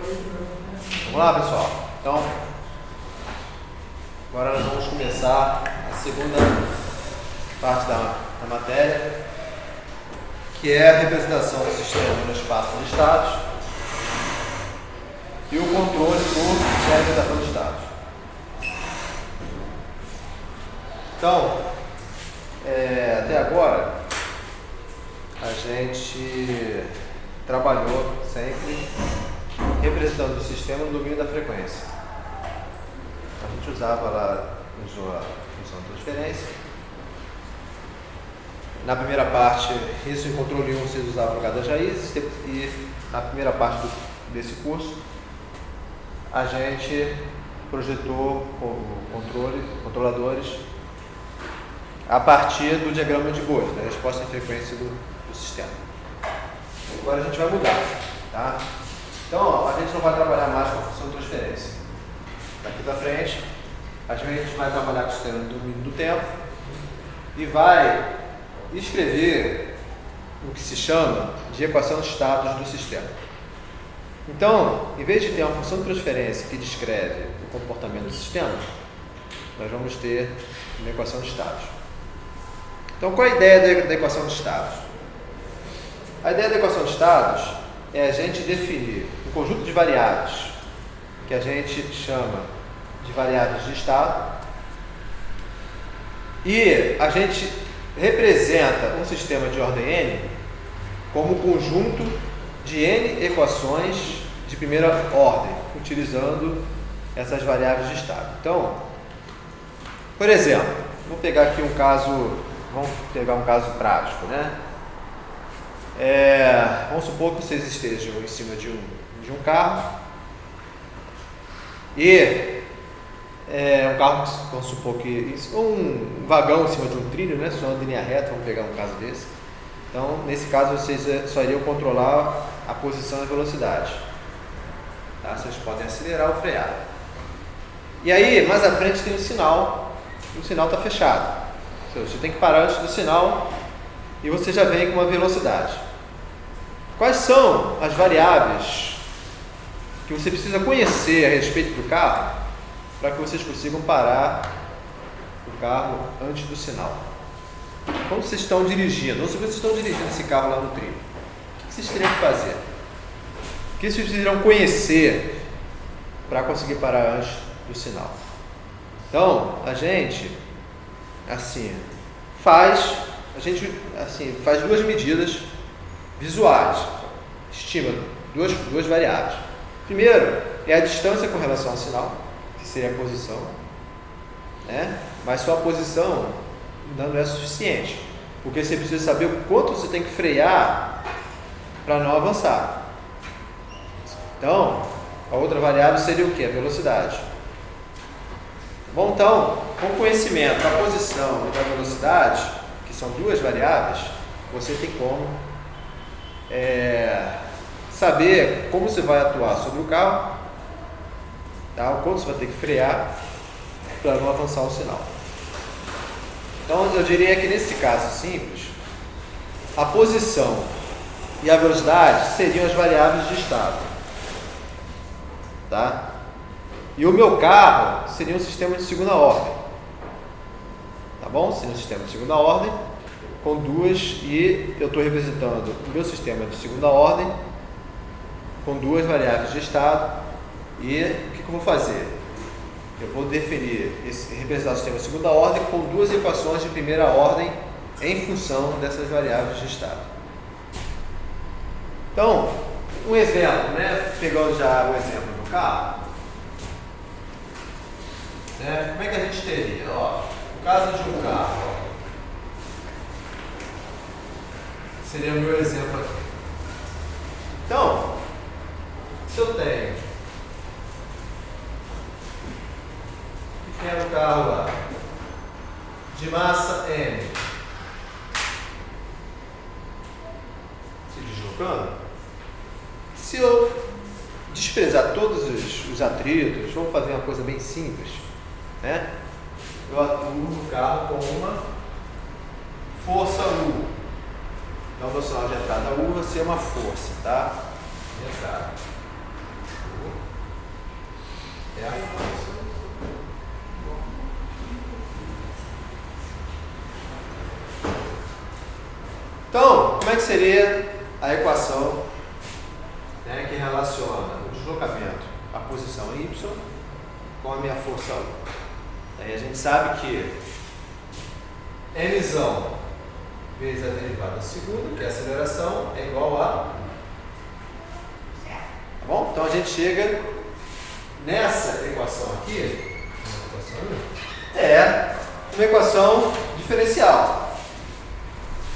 Vamos lá, pessoal. Então, agora nós vamos começar a segunda parte da matéria, que é a representação do sistema no espaço de estados e o controle por representação de estados. Então, até agora, a gente trabalhou sempre representando o sistema no domínio da frequência. A gente usava lá, usou a função de transferência. Na primeira parte, isso em controle 1 vocês usavam no lugar das raízes, e na primeira parte desse curso, a gente projetou controladores a partir do diagrama de Bose, da resposta em frequência do sistema. Agora a gente vai mudar, tá? Então, a gente não vai trabalhar mais com a função de transferência. Daqui para frente, a gente vai trabalhar com o sistema do domínio do tempo e vai escrever o que se chama de equação de estados do sistema. Então, em vez de ter uma função de transferência que descreve o comportamento do sistema, nós vamos ter uma equação de estados. Então, qual é a ideia da equação de estados? A ideia da equação de estados é a gente definir um conjunto de variáveis que a gente chama de variáveis de estado, e a gente representa um sistema de ordem n como um conjunto de n equações de primeira ordem, utilizando essas variáveis de estado. Então, por exemplo, vamos pegar aqui um caso prático, né? Vamos supor que vocês estejam em cima de um carro e um carro, vamos supor que um vagão em cima de um trilho, né? Só anda em linha reta, vamos pegar um caso desse. Então, nesse caso, vocês só iriam controlar a posição e a velocidade. Tá? Vocês podem acelerar ou frear. E aí, mais à frente tem um sinal, e o sinal está fechado. Você tem que parar antes do sinal e você já vem com uma velocidade. Quais são as variáveis que você precisa conhecer a respeito do carro para que vocês consigam parar o carro antes do sinal? Quando vocês estão dirigindo, ou se vocês estão dirigindo esse carro lá no trilho, o que vocês teriam que fazer? O que vocês precisam conhecer para conseguir parar antes do sinal? Então, a gente faz duas medidas visuais, estima duas variáveis. Primeiro é a distância com relação ao sinal, que seria a posição, né? Mas só a posição não é suficiente, porque você precisa saber o quanto você tem que frear para não avançar. Então, a outra variável seria o que? A velocidade. Bom, então, com conhecimento da posição e da velocidade, que são duas variáveis, você tem como saber como você vai atuar sobre o carro, tá? O quanto você vai ter que frear para não avançar o sinal. Então, eu diria que nesse caso simples, a posição e a velocidade seriam as variáveis de estado, tá? E o meu carro seria um sistema de segunda ordem, tá bom? Seria um sistema de segunda ordem com duas, e eu estou representando o meu sistema de segunda ordem com duas variáveis de estado. E o que eu vou fazer? Eu vou representar o sistema de segunda ordem com duas equações de primeira ordem em função dessas variáveis de estado. Então, um exemplo, né? Pegando já o exemplo do carro, né? Como é que a gente teria? O caso de um carro, seria o meu exemplo aqui. Então, se eu tenho um carro lá de massa M se deslocando, se eu desprezar todos os atritos, vamos fazer uma coisa bem simples, né? Eu atuo no carro com uma força U. Então, o sinal de entrada U vai ser uma força, tá? De entrada. é a força. Então, como é que seria a equação, né, que relaciona o deslocamento, a posição y, com a minha força U? Aí a gente sabe que m vezes a derivada segunda, que é a aceleração, é igual a... Tá bom? Então a gente chega nessa equação aqui, é uma equação diferencial,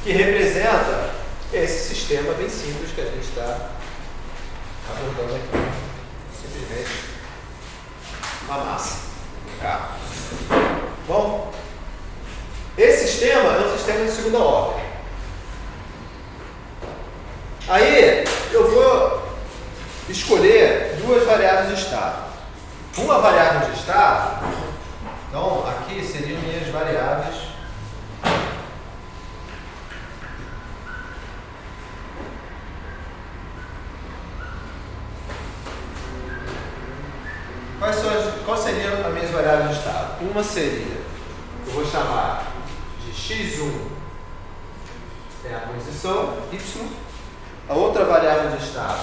que representa esse sistema bem simples que a gente está abordando aqui. Simplesmente uma massa. Tá? Bom, esse sistema é um sistema de segunda ordem. Aí eu vou escolher duas variáveis de estado. Uma variável de estado, então aqui seriam minhas variáveis . Quais seriam as minhas variáveis de estado? Uma seria, eu vou chamar de x1 é a posição y, a outra variável de estado,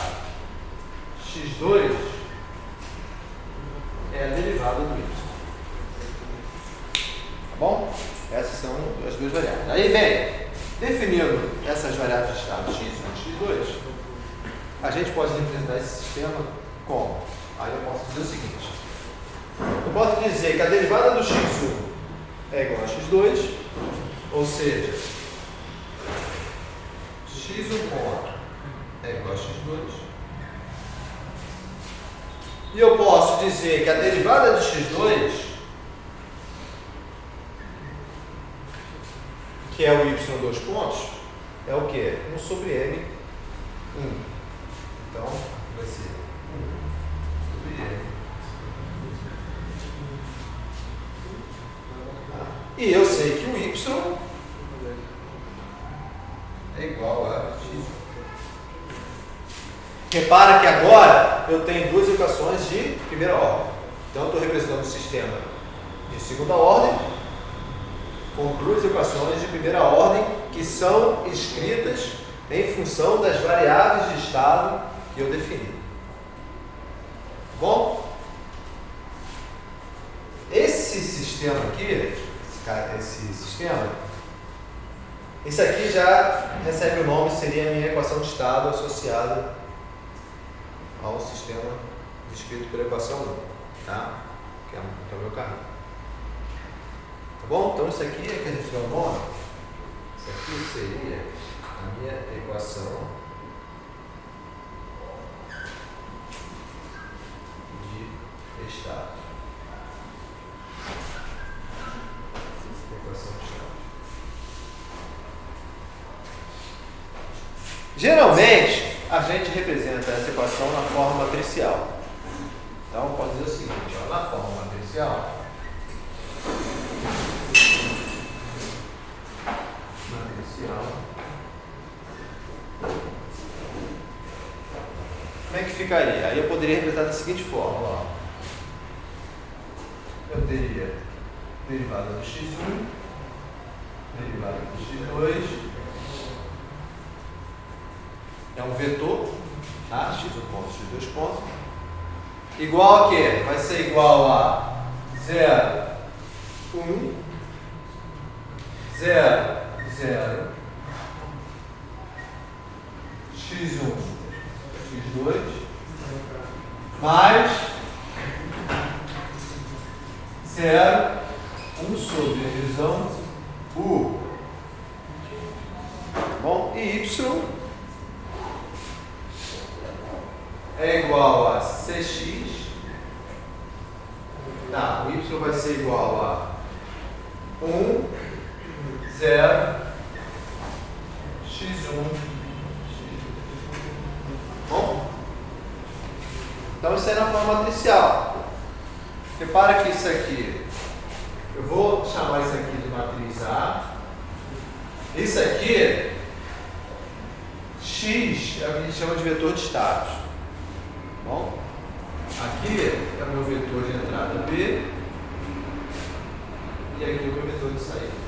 x2, é a derivada do y. Tá bom? Essas são as duas variáveis. Aí, bem, definindo essas variáveis de estado x1 e x2, a gente pode representar esse sistema como? Aí eu posso dizer o seguinte: eu posso dizer que a derivada do x1 é igual a x2, ou seja, x1 ponto é igual a x2. E eu posso dizer que a derivada de x2, que é o y dois pontos, é o quê? 1 sobre m 1. Então, vai ser 1 sobre m. E eu sei que o y é igual a x. Repara que agora eu tenho duas equações de primeira ordem. Então, eu estou representando um sistema de segunda ordem com duas equações de primeira ordem que são escritas em função das variáveis de estado que eu defini. Bom, esse sistema aqui, esse aqui já recebe o nome, seria a minha equação de estado associada ao sistema descrito pela equação 1, tá? Que é o meu carrinho. Tá bom? Então isso aqui é que a gente dá o nome. Isso aqui seria a minha equação de estado. Equação de estado. Geralmente, a gente representa essa equação na forma matricial. Então, posso dizer o seguinte, ó, na forma matricial, como é que ficaria? Aí eu poderia representar da seguinte forma, ó. Eu teria derivada do x1, derivada do x2, é um vetor, tá? x1 ponto, x2 ponto, igual a quê? Vai ser igual a 0, 1, 0, 0, x1, x2, mais 0, 1 sobre a divisão U. Bom, e y é igual a cx. Não, o y vai ser igual a 1, 0, x1. Bom? Então isso aí na forma matricial. Repara que isso aqui, eu vou chamar isso aqui de matriz A. Isso aqui, x é o que a gente chama de vetor de estados. Bom? Aqui é o meu vetor de entrada B e aqui é o meu vetor de saída.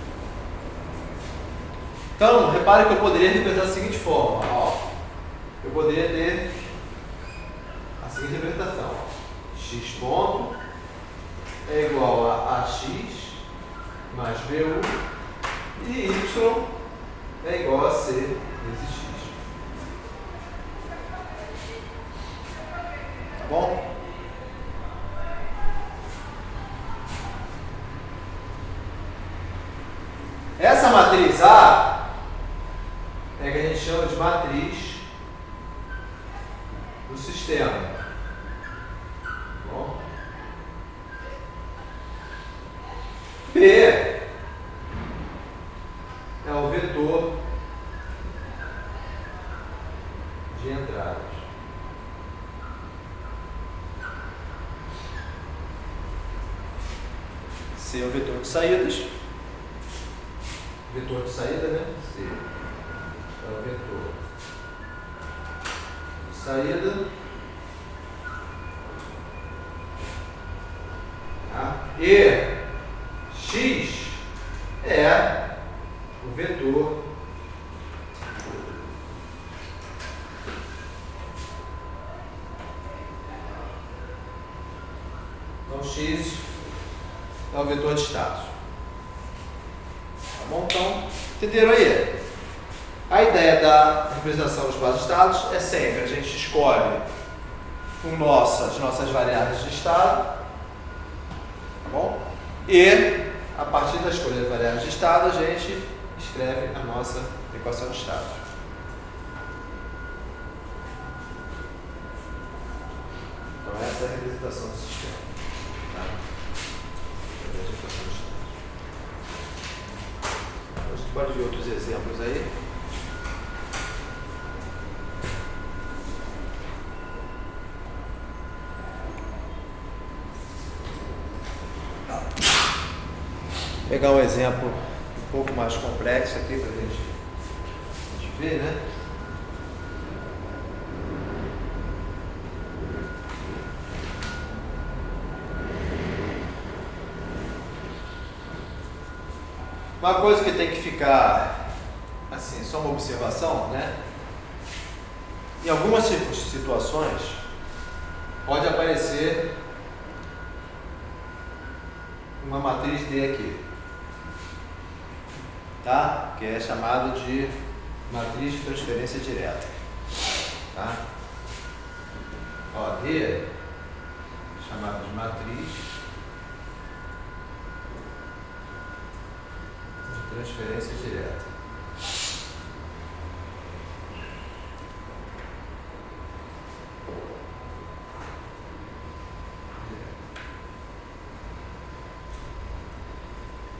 Então, repare que eu poderia representar da seguinte forma. Ó. Eu poderia ter a seguinte representação. X ponto é igual a AX mais BU e Y é igual a C vezes X. Tá bom? Essa matriz A é que a gente chama de matriz do sistema. Tá bom? B é o vetor de entradas. C é o vetor de saídas. Vetor de saída, né? C é o vetor de saída. Tá? E X é o vetor então X é o vetor de status. Bom, então, entenderam aí? A ideia da representação dos bases de estados é sempre a gente escolhe as nossas variáveis de estado, tá bom? E, a partir da escolha das variáveis de estado, a gente escreve a nossa equação de estados. Então, essa é a representação do sistema. Tá? A gente pode ver outros exemplos aí. Vou pegar um exemplo um pouco mais complexo aqui para a gente ver, né? Uma coisa que tem que ficar, assim, só uma observação, né? Em algumas situações, pode aparecer uma matriz D aqui, tá? Que é chamado de matriz de transferência direta, tá? Ó, D, chamado de matriz transferência direta.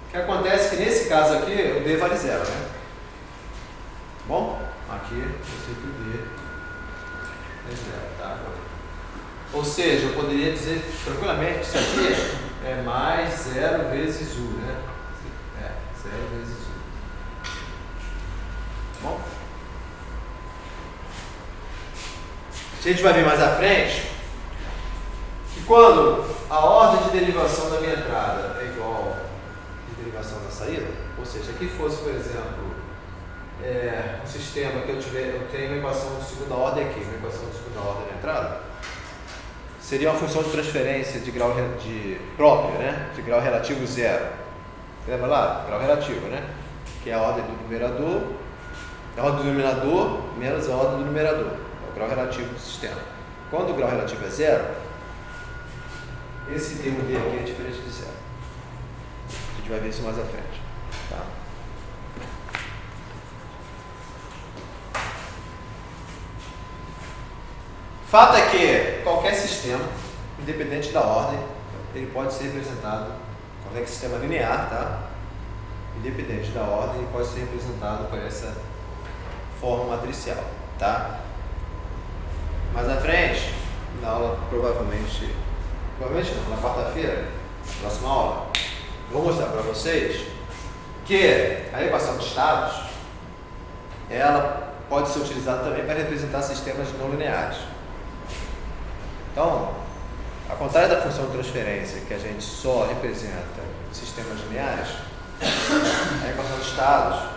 O que acontece é que nesse caso aqui o D vale 0, né? Bom, aqui eu sei que o D é 0, tá? Ou seja, eu poderia dizer tranquilamente que isso aqui é mais 0 vezes U, né? 0 vezes U. Bom? A gente vai ver mais à frente que quando a ordem de derivação da minha entrada é igual à de derivação da saída, ou seja, aqui fosse, por exemplo, um sistema que eu tenho uma equação de segunda ordem aqui, uma equação de segunda ordem na entrada, seria uma função de transferência de grau própria, né? De grau relativo 0. Lembra lá? Grau relativo, né? Que é a ordem do numerador, a ordem do denominador menos a ordem do numerador. É o grau relativo do sistema. Quando o grau relativo é 0, esse termo D aqui é diferente de 0. A gente vai ver isso mais à frente. Tá? Fato é que qualquer sistema, independente da ordem, ele pode ser representado, qualquer sistema linear, tá? Independente da ordem, ele pode ser representado por essa forma matricial, tá? Mais à frente, na aula provavelmente não, na quarta-feira, próxima aula, vou mostrar para vocês que a equação de estados, ela pode ser utilizada também para representar sistemas não lineares. Então, Ao contrário da função de transferência, que a gente só representa sistemas lineares, a equação de estados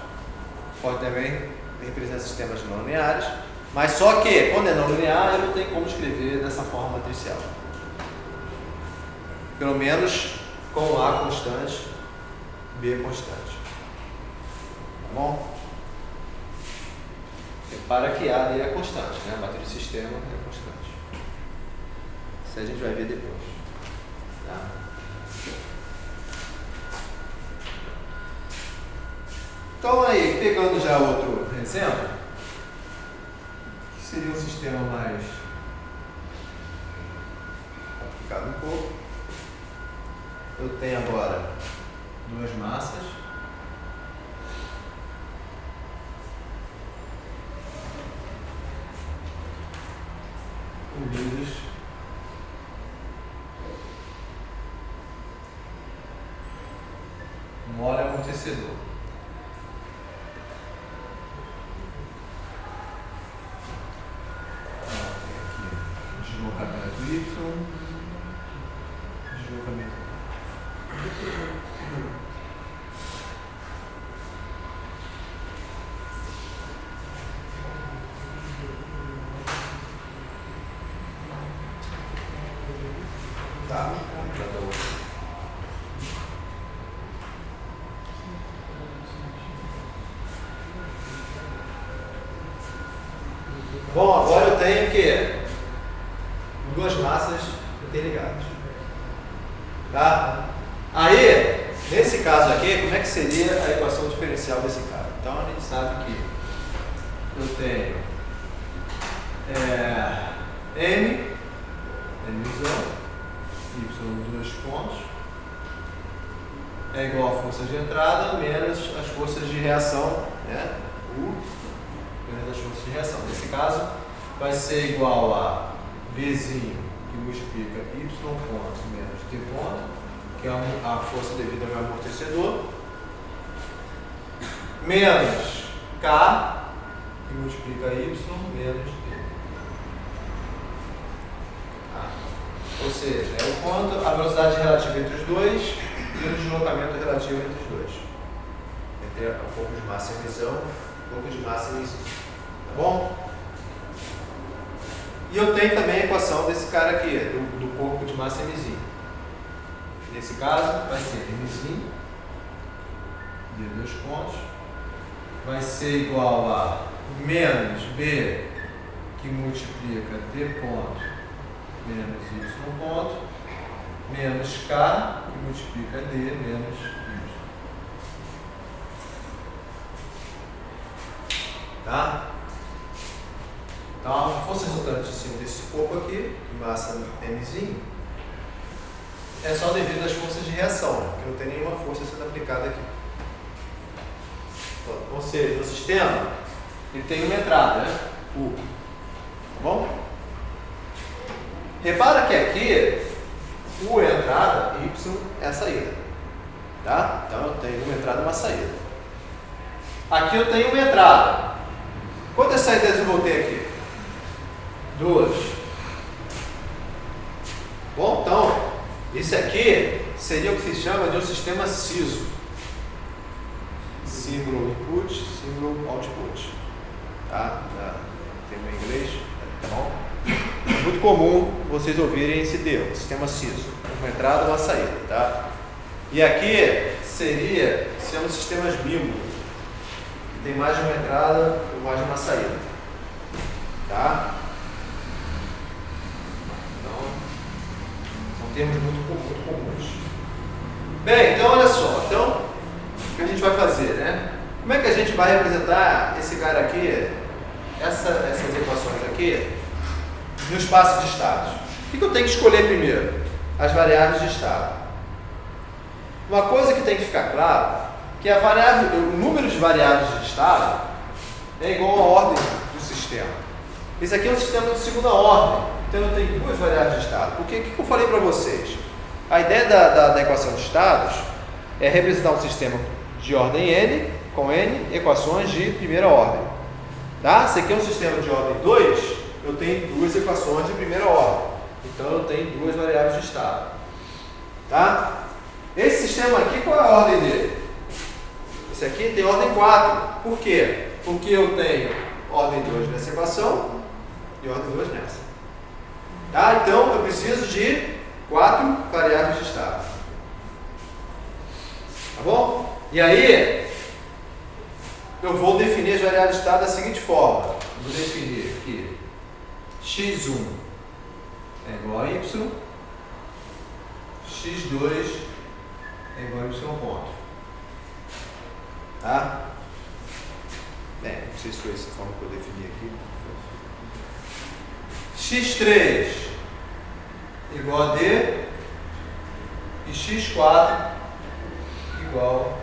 pode também representar sistemas não lineares, mas só que, quando é não linear, eu não tenho como escrever dessa forma matricial. Pelo menos com A constante, B constante. Tá bom? Repara que A ali é constante, né? A matriz de sistema é constante. Isso a gente vai ver depois. Tá? Então aí, pegando já outro exemplo, que seria um sistema mais complicado um pouco. Eu tenho agora duas massas. Unidas no óleo amortecedor. Deslocamento Y, deslocamento. Tá, bom, agora eu tenho o quê? Duas massas interligadas. Tá? Aí, nesse caso aqui, como é que seria a equação diferencial desse cara? Então a gente sabe que eu tenho M, Y, dois pontos, é igual a força de entrada menos as forças de reação, né? U menos as forças de reação. Nesse caso, vai ser igual a Vzinho, que multiplica Y ponto menos T ponto, que é a força devida ao meu amortecedor, menos K, que multiplica Y menos T. Ou seja, é o quanto a velocidade relativa entre os dois e o deslocamento relativo entre os dois. Entre um pouco de massa em emisão, um pouco de massa em emisão. Tá bom? E eu tenho também a equação desse cara aqui, do corpo de massa emizinho. Nesse caso, vai ser emizinho, de dois pontos, vai ser igual a menos B, que multiplica T ponto, menos Y ponto, menos K, que multiplica D, menos Y. Tá? Então, a força resultante em cima desse corpo aqui, de massa Mzinho, é só devido às forças de reação, que não tem nenhuma força sendo aplicada aqui. Ou seja, no sistema, ele tem uma entrada, né? U. Tá bom? Repara que aqui, U é a entrada, Y é a saída. Tá? Então eu tenho uma entrada e uma saída. Aqui eu tenho uma entrada. Quantas saídas eu vou ter aqui? Duas. Bom, então, isso aqui seria o que se chama de um sistema CISO. Símbolo input, símbolo output. Tá? Tem em inglês, tá bom? É muito comum vocês ouvirem esse termo, sistema CISO. Uma entrada e uma saída, tá? E aqui são os sistemas MIMO, que tem mais de uma entrada ou mais de uma saída. Tá? Então, são termos muito comuns. Bem, então olha só. Então, o que a gente vai fazer, né? Como é que a gente vai representar esse cara aqui, essas equações aqui, no espaço de estados? O que eu tenho que escolher primeiro? As variáveis de estado. Uma coisa que tem que ficar claro, que o número de variáveis de estado é igual à ordem do sistema. Esse aqui é um sistema de segunda ordem, então eu tenho duas variáveis de estado. Porque o que eu falei para vocês? A ideia da equação de estados é representar um sistema de ordem n, com n equações de primeira ordem. Tá? Se aqui é um sistema de ordem 2, eu tenho duas equações de primeira ordem. Então eu tenho duas variáveis de estado. Tá? Esse sistema aqui, qual é a ordem dele? Esse aqui tem ordem 4. Por quê? Porque eu tenho ordem 2 nessa equação e ordem 2 nessa. Tá? Então eu preciso de 4 variáveis de estado. Tá bom? E aí, eu vou definir as variáveis de estado da seguinte forma. Vou definir que x1 é igual a y, x2 é igual a y ponto. Tá? Bem, não sei se foi essa forma que eu defini aqui. x3 igual a d e x4 igual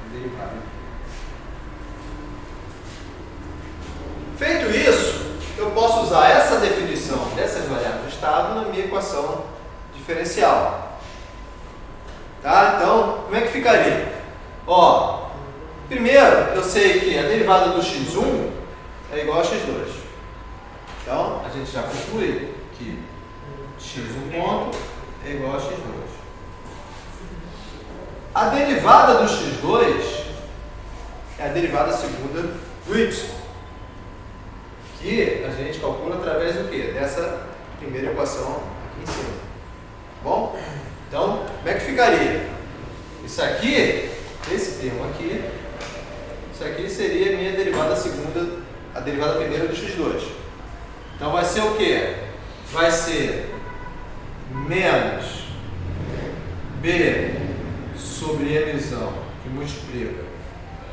a derivada. Feito isso, eu posso usar essa definição dessas variáveis de estado na minha equação diferencial. Tá? Então, como é que ficaria? Ó, primeiro, eu sei que a derivada do x1 é igual a x2. Então, a gente já conclui que x1 ponto é igual a x2. A derivada do x2 é a derivada segunda do y, que a gente calcula através do quê? Dessa primeira equação aqui em cima. Bom? Então, como é que ficaria? Isso aqui, esse termo aqui, isso aqui seria a minha derivada segunda, a derivada primeira do x2. Então vai ser o quê? Vai ser menos b sobre emissão, que multiplica.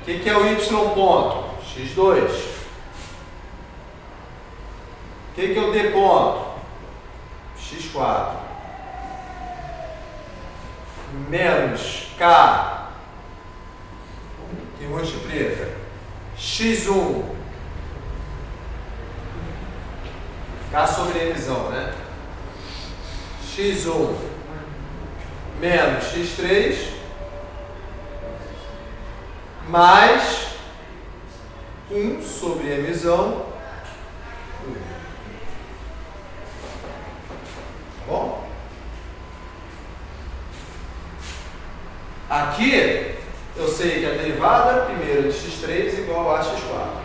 O que é o y ponto? x2. O que é o d ponto? x4. Menos k, que multiplica x1, k sobre emissão, né? x1 menos x3 mais 1 sobre emissão 1. Tá bom? Aqui eu sei que a derivada primeira de x3 é igual a x4. Tá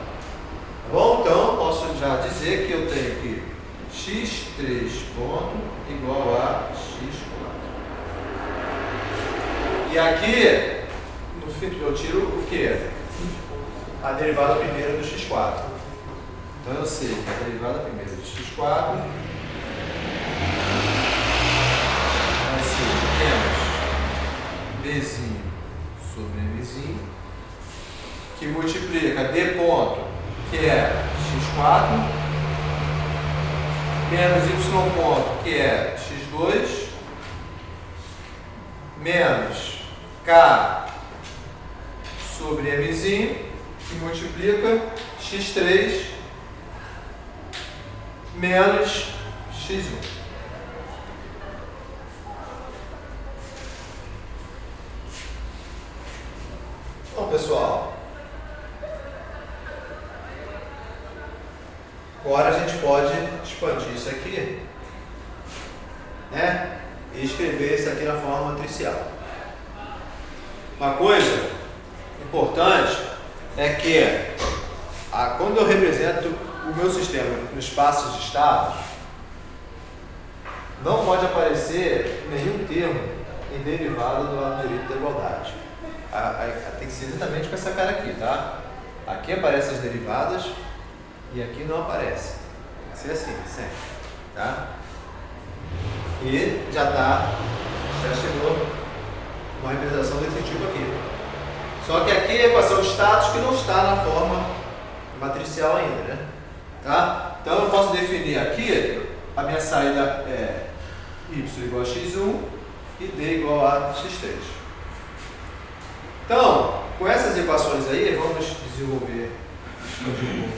bom? Então eu posso já dizer que eu tenho que x3 ponto igual a x4. E aqui, no fim, eu tiro o que? A derivada primeira do x4. Então eu sei que a derivada primeira de x4 vai ser menos bzinho sobre mzinho, que multiplica d ponto, que é x4, menos y ponto, que é x2, menos k sobre mzinho, que multiplica x3 menos x1. Bom, pessoal, agora a gente pode expandir isso aqui, né? E escrever isso aqui na forma matricial. Uma coisa importante é que quando eu represento o meu sistema no espaço de estados, não pode aparecer nenhum termo em derivada do lado direito da igualdade. Tem que ser exatamente com essa cara aqui, tá? Aqui aparecem as derivadas e aqui não aparece. Tem que ser assim, sempre, tá? E já chegou uma representação definitiva aqui. Só que aqui é a equação de status que não está na forma matricial ainda, né? Tá? Então eu posso definir aqui a minha saída é y igual a x1 e d igual a x3. Então, com essas equações aí, vamos desenvolver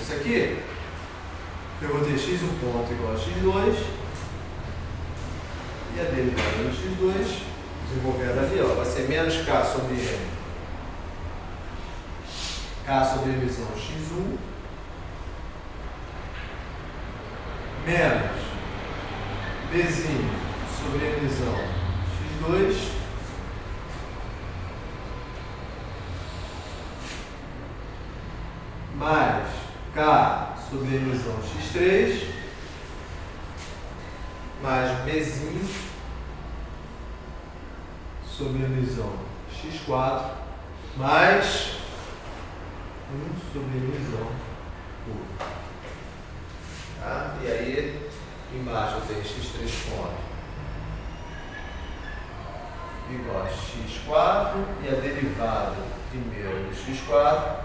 isso aqui. Eu vou ter x1 ponto igual a x2 e a derivada do x2, desenvolvendo ali, ó, vai ser menos k sobre m, k sobre emissão x1, menos Bzinho sobre emisão x2 mais K sobre emisão x3 mais Bzinho sobre emisão x4 mais 1 sobre emisão U. Tá? E aí, embaixo eu tenho x3 ponto igual a x4 e a derivada primeiro do x4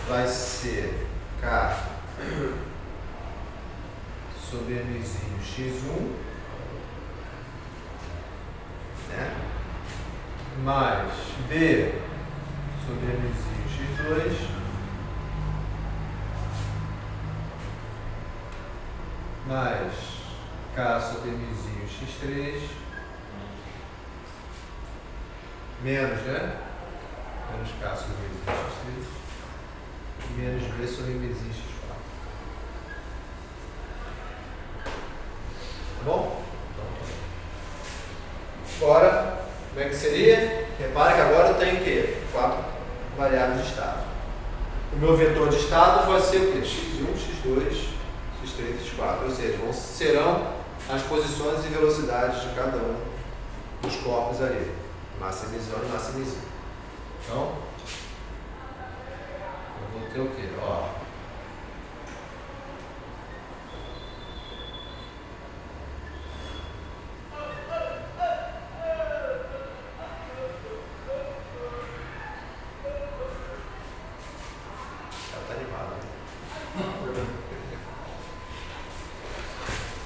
vai ser K sobre mzinho x1, né? Mais B sobre mzinho x2 mais K sobre mzinho x3 menos, né? Menos K sobre mzinho x3 e menos B sobre mzinho x4. Tá bom? Agora, como é que seria? Repare que agora eu tenho o quê? 4 variáveis de estado. O meu vetor de estados vai ser o quê? x1, x2, x3 e x4. Ou seja, serão as posições e velocidades de cada um dos corpos ali. Massa emisão e massa emissão. Então, eu vou ter o quê? Ó.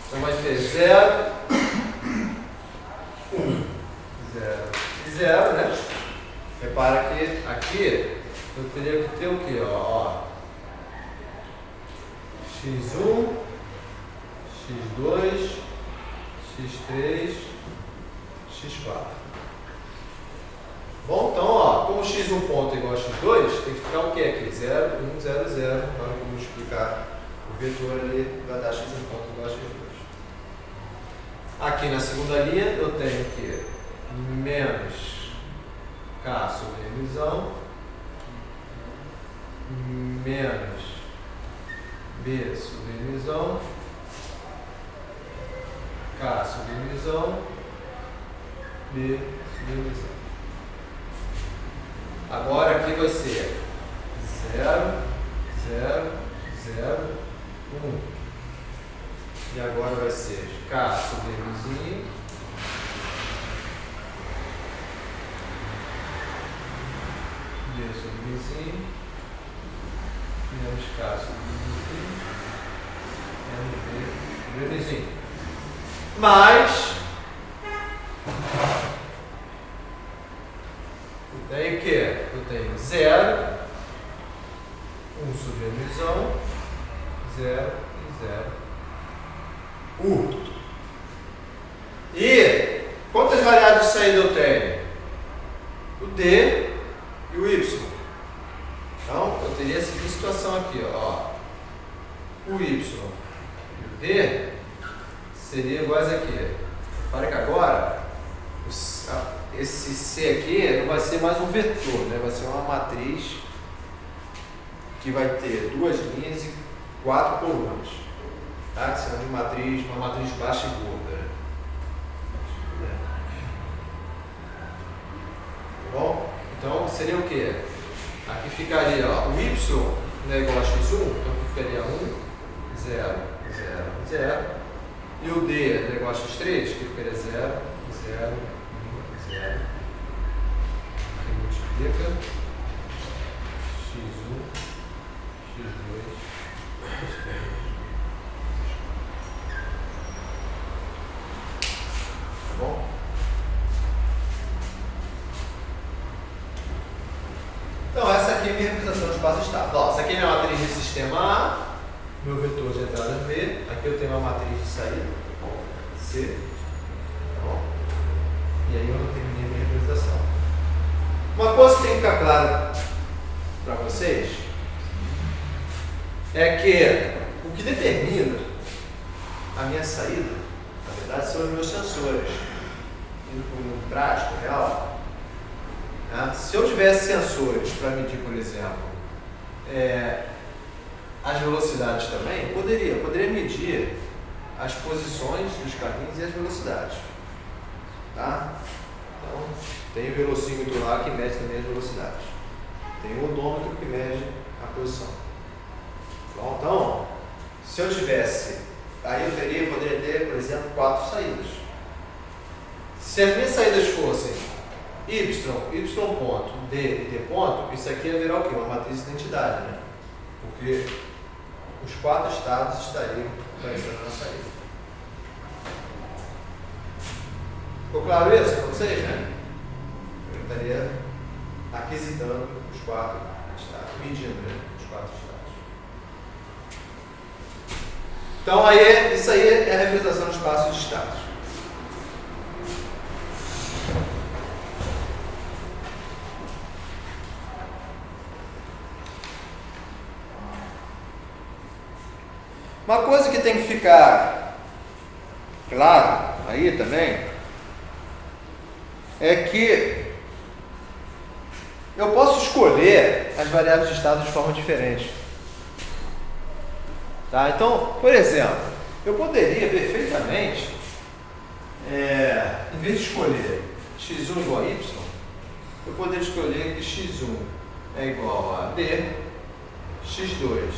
Então vai ter 0, 1, 0 e 0, né? Repara que aqui eu teria que ter o quê? Ó, x1, x2, x3, x4. Bom, então, ó, como x1 ponto é igual a x2, tem que ficar o que aqui? 0, 1, 0, 0. Na hora que eu vou explicar o vetor ali, vai dar x1 ponto igual a x2. Aqui na segunda linha eu tenho que menos K sobre emisão menos B sobre emisão K sobre emisão B sobre emisão. Agora aqui vai ser 0, 0, 0, 1. E agora vai ser K sobre mzinho B sobre mzinho menos K sobre mzinho menos B sobre mzinho. Mas eu tenho o quê? Eu tenho 0, 1 sobre emisão, 0 e 0. E quantas variáveis de saída eu tenho? O D e o Y. Então, eu teria a seguinte situação aqui, ó. O Y e o D seriam iguais aqui. Repare que agora, esse C aqui não vai ser mais um vetor, né? Vai ser uma matriz que vai ter 2 linhas e 4 colunas. Tá? Que será de uma matriz baixa e gorda. Né? Tá bom? Então seria o quê? Aqui ficaria, ó, o Y não é igual a x1, então aqui ficaria 1, 0, 0, 0. E o D não é igual a x3, que ficaria 0, 0, 1, 0. Aqui multiplica x1, x2, x3. Bom? Então essa aqui é a minha representação de espaço estável. Ó, essa aqui é a minha matriz de sistema A, meu vetor de entrada B, aqui eu tenho uma matriz de saída C, tá bom? E aí eu terminei a minha representação. Uma coisa que tem que ficar clara para vocês é que o que determina a minha saída Na verdade, são os meus sensores. Indo para o mundo prático, real. Né? Se eu tivesse sensores para medir, por exemplo, as velocidades também, poderia medir as posições dos carrinhos e as velocidades. Tá? Então, tem o velocímetro lá que mede também as velocidades. Tem o odômetro que mede a posição. Bom, então, se eu tivesse, aí eu poderia ter, por exemplo, 4 saídas. Se as minhas saídas fossem Y ponto, D e T ponto, isso aqui ia virar o quê? Uma matriz de identidade, né? Porque os 4 estados estariam aparecendo na saída. Ficou claro isso para vocês, né? Eu estaria aquisitando os 4 estados, medindo, né? Os 4 estados. Então, isso aí é a representação do espaço de estados. Uma coisa que tem que ficar claro aí também é que eu posso escolher as variáveis de estado de forma diferente. Tá? Então, por exemplo, eu poderia perfeitamente, em vez de escolher x1 igual a y, eu poderia escolher que x1 é igual a d, x2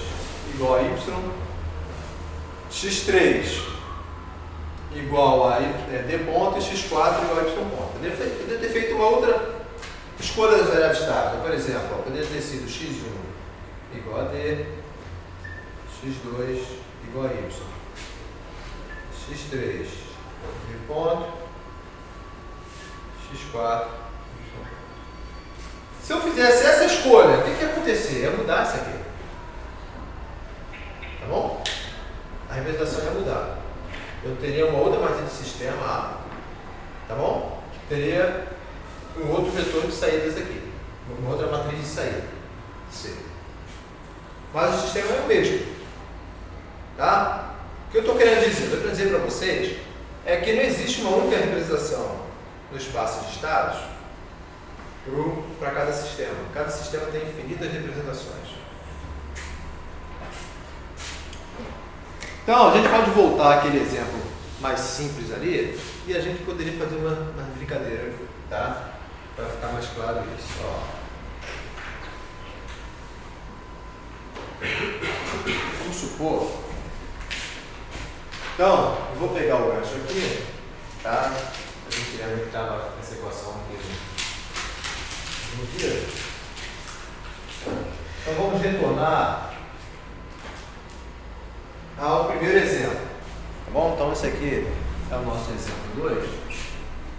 igual a y, x3 igual a d ponto e x4 igual a y ponto. Eu poderia ter feito uma outra escolha das variáveis de estado. Por exemplo, eu poderia ter sido x1 igual a d, x2 igual a y, x3 d ponto, x4. Se eu fizesse essa escolha, o que ia acontecer? Ia mudar isso aqui. Tá bom? A representação ia mudar. Eu teria uma outra matriz de sistema A, tá bom? Teria um outro vetor de saídas aqui, uma outra matriz de saída, C. Mas o sistema é o mesmo, tá? O que eu estou querendo dizer? Eu estou querendo dizer para vocês é que não existe uma única representação no espaço de estados para cada sistema. Cada sistema tem infinitas representações. Então, a gente pode voltar àquele exemplo mais simples ali e a gente poderia fazer uma brincadeira, tá? Para ficar mais claro isso. Ó. Vamos supor. Então, eu vou pegar o gancho aqui, tá? A gente lembra que estava essa equação aqui no dia. Então, vamos retornar ao primeiro exemplo, tá bom? Então esse aqui é o nosso exemplo 2,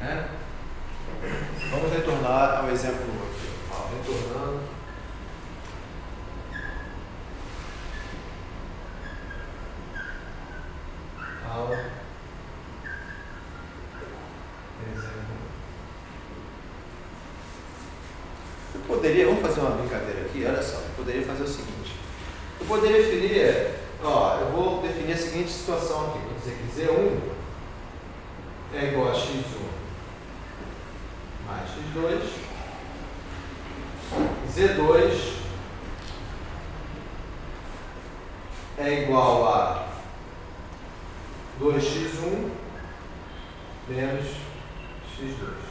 né? Vamos retornar ao exemplo 1 aqui. Retornando ao exemplo. Eu poderia, vamos fazer uma brincadeira aqui, olha só, eu poderia fazer o seguinte. Eu poderia definir, eu vou definir a seguinte situação aqui. Vou dizer que Z1 é igual a x1 mais x2, Z2 é igual a 2x1 menos x2.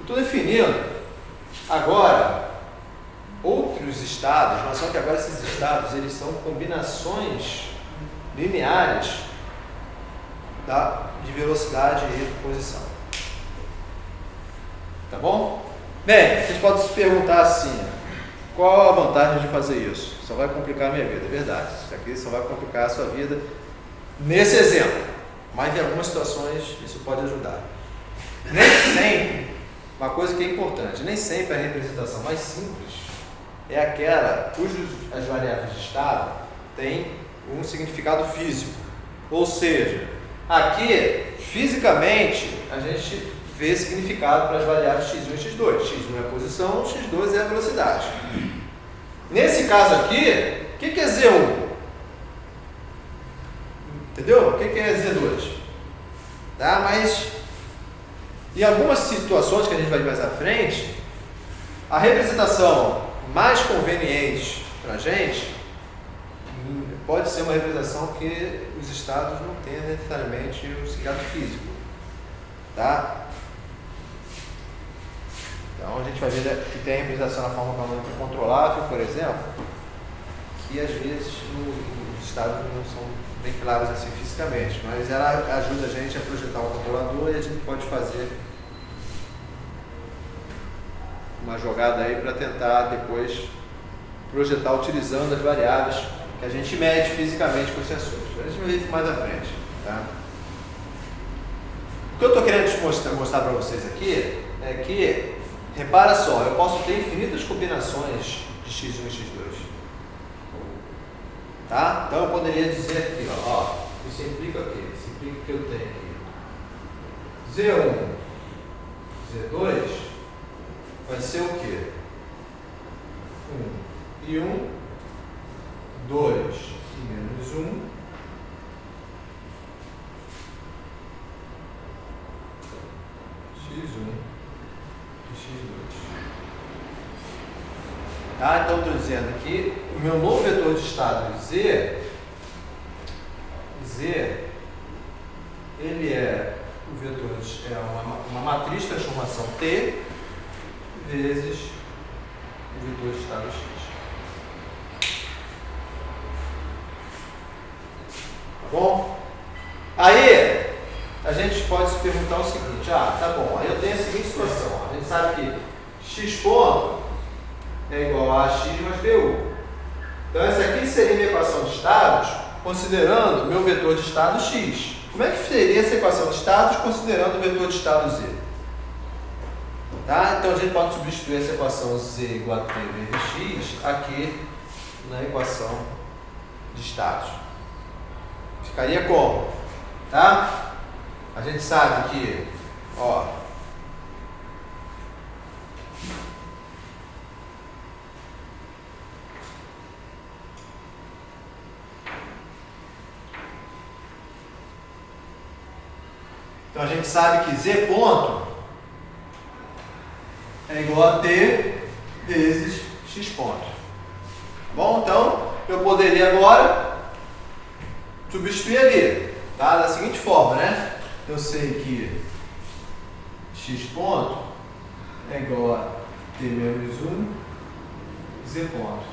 Estou definindo agora outros estados, mas só que agora esses estados eles são combinações lineares, tá? De velocidade e posição. Tá bom? Bem, vocês podem se perguntar assim, qual a vantagem de fazer isso? Só vai complicar a minha vida, é verdade. Isso aqui só vai complicar a sua vida nesse exemplo, mas em algumas situações isso pode ajudar. Nem sempre, uma coisa que é importante, nem sempre a representação mais simples é aquela cujas variáveis de estado têm um significado físico. Ou seja, aqui, fisicamente, a gente vê significado para as variáveis x1 e x2. x1 é a posição, x2 é a velocidade. Nesse caso aqui, o que é Z1? Entendeu? O que é Z2? Tá? Mas em algumas situações que a gente vai ver mais à frente, a representação mais conveniente para a gente pode ser uma representação que os estados não tenham necessariamente o significado físico. Tá? Então a gente vai ver que tem a representação na forma canônica controlável, por exemplo, que às vezes os estados não são bem claros assim fisicamente, mas ela ajuda a gente a projetar um controlador e a gente pode fazer uma jogada aí para tentar depois projetar utilizando as variáveis que a gente mede fisicamente com os sensores. A gente vai ver isso mais à frente. Tá? O que eu estou querendo mostrar para vocês aqui é que, repara só, eu posso ter infinitas combinações de x1 e x2. Tá? Então eu poderia dizer aqui, ó, isso implica o quê? Isso implica que eu tenho aqui Z1, Z2 vai ser o quê? 1 e 1, 2 e menos 1, x1 e x2. Tá? Então estou dizendo aqui, o meu novo vetor de estado Z, ele é o vetor uma matriz de transformação T vezes o vetor de estado X. Tá bom? Aí, a gente pode se perguntar o seguinte, tá bom, aí eu tenho a seguinte situação, a gente sabe que x ponto é igual a x mais bu. Então essa aqui seria minha equação de estados, considerando o meu vetor de estado x. Como é que seria essa equação de estados, considerando o vetor de estado z? Tá? Então a gente pode substituir essa equação z igual a t vezes x aqui na equação de estados. Ficaria como? Tá? A gente sabe que, então a gente sabe que z ponto é igual a t vezes x ponto. Bom, então eu poderia agora substituir ali, tá? Da seguinte forma, né? Eu sei que x ponto é igual a t menos 1 z ponto.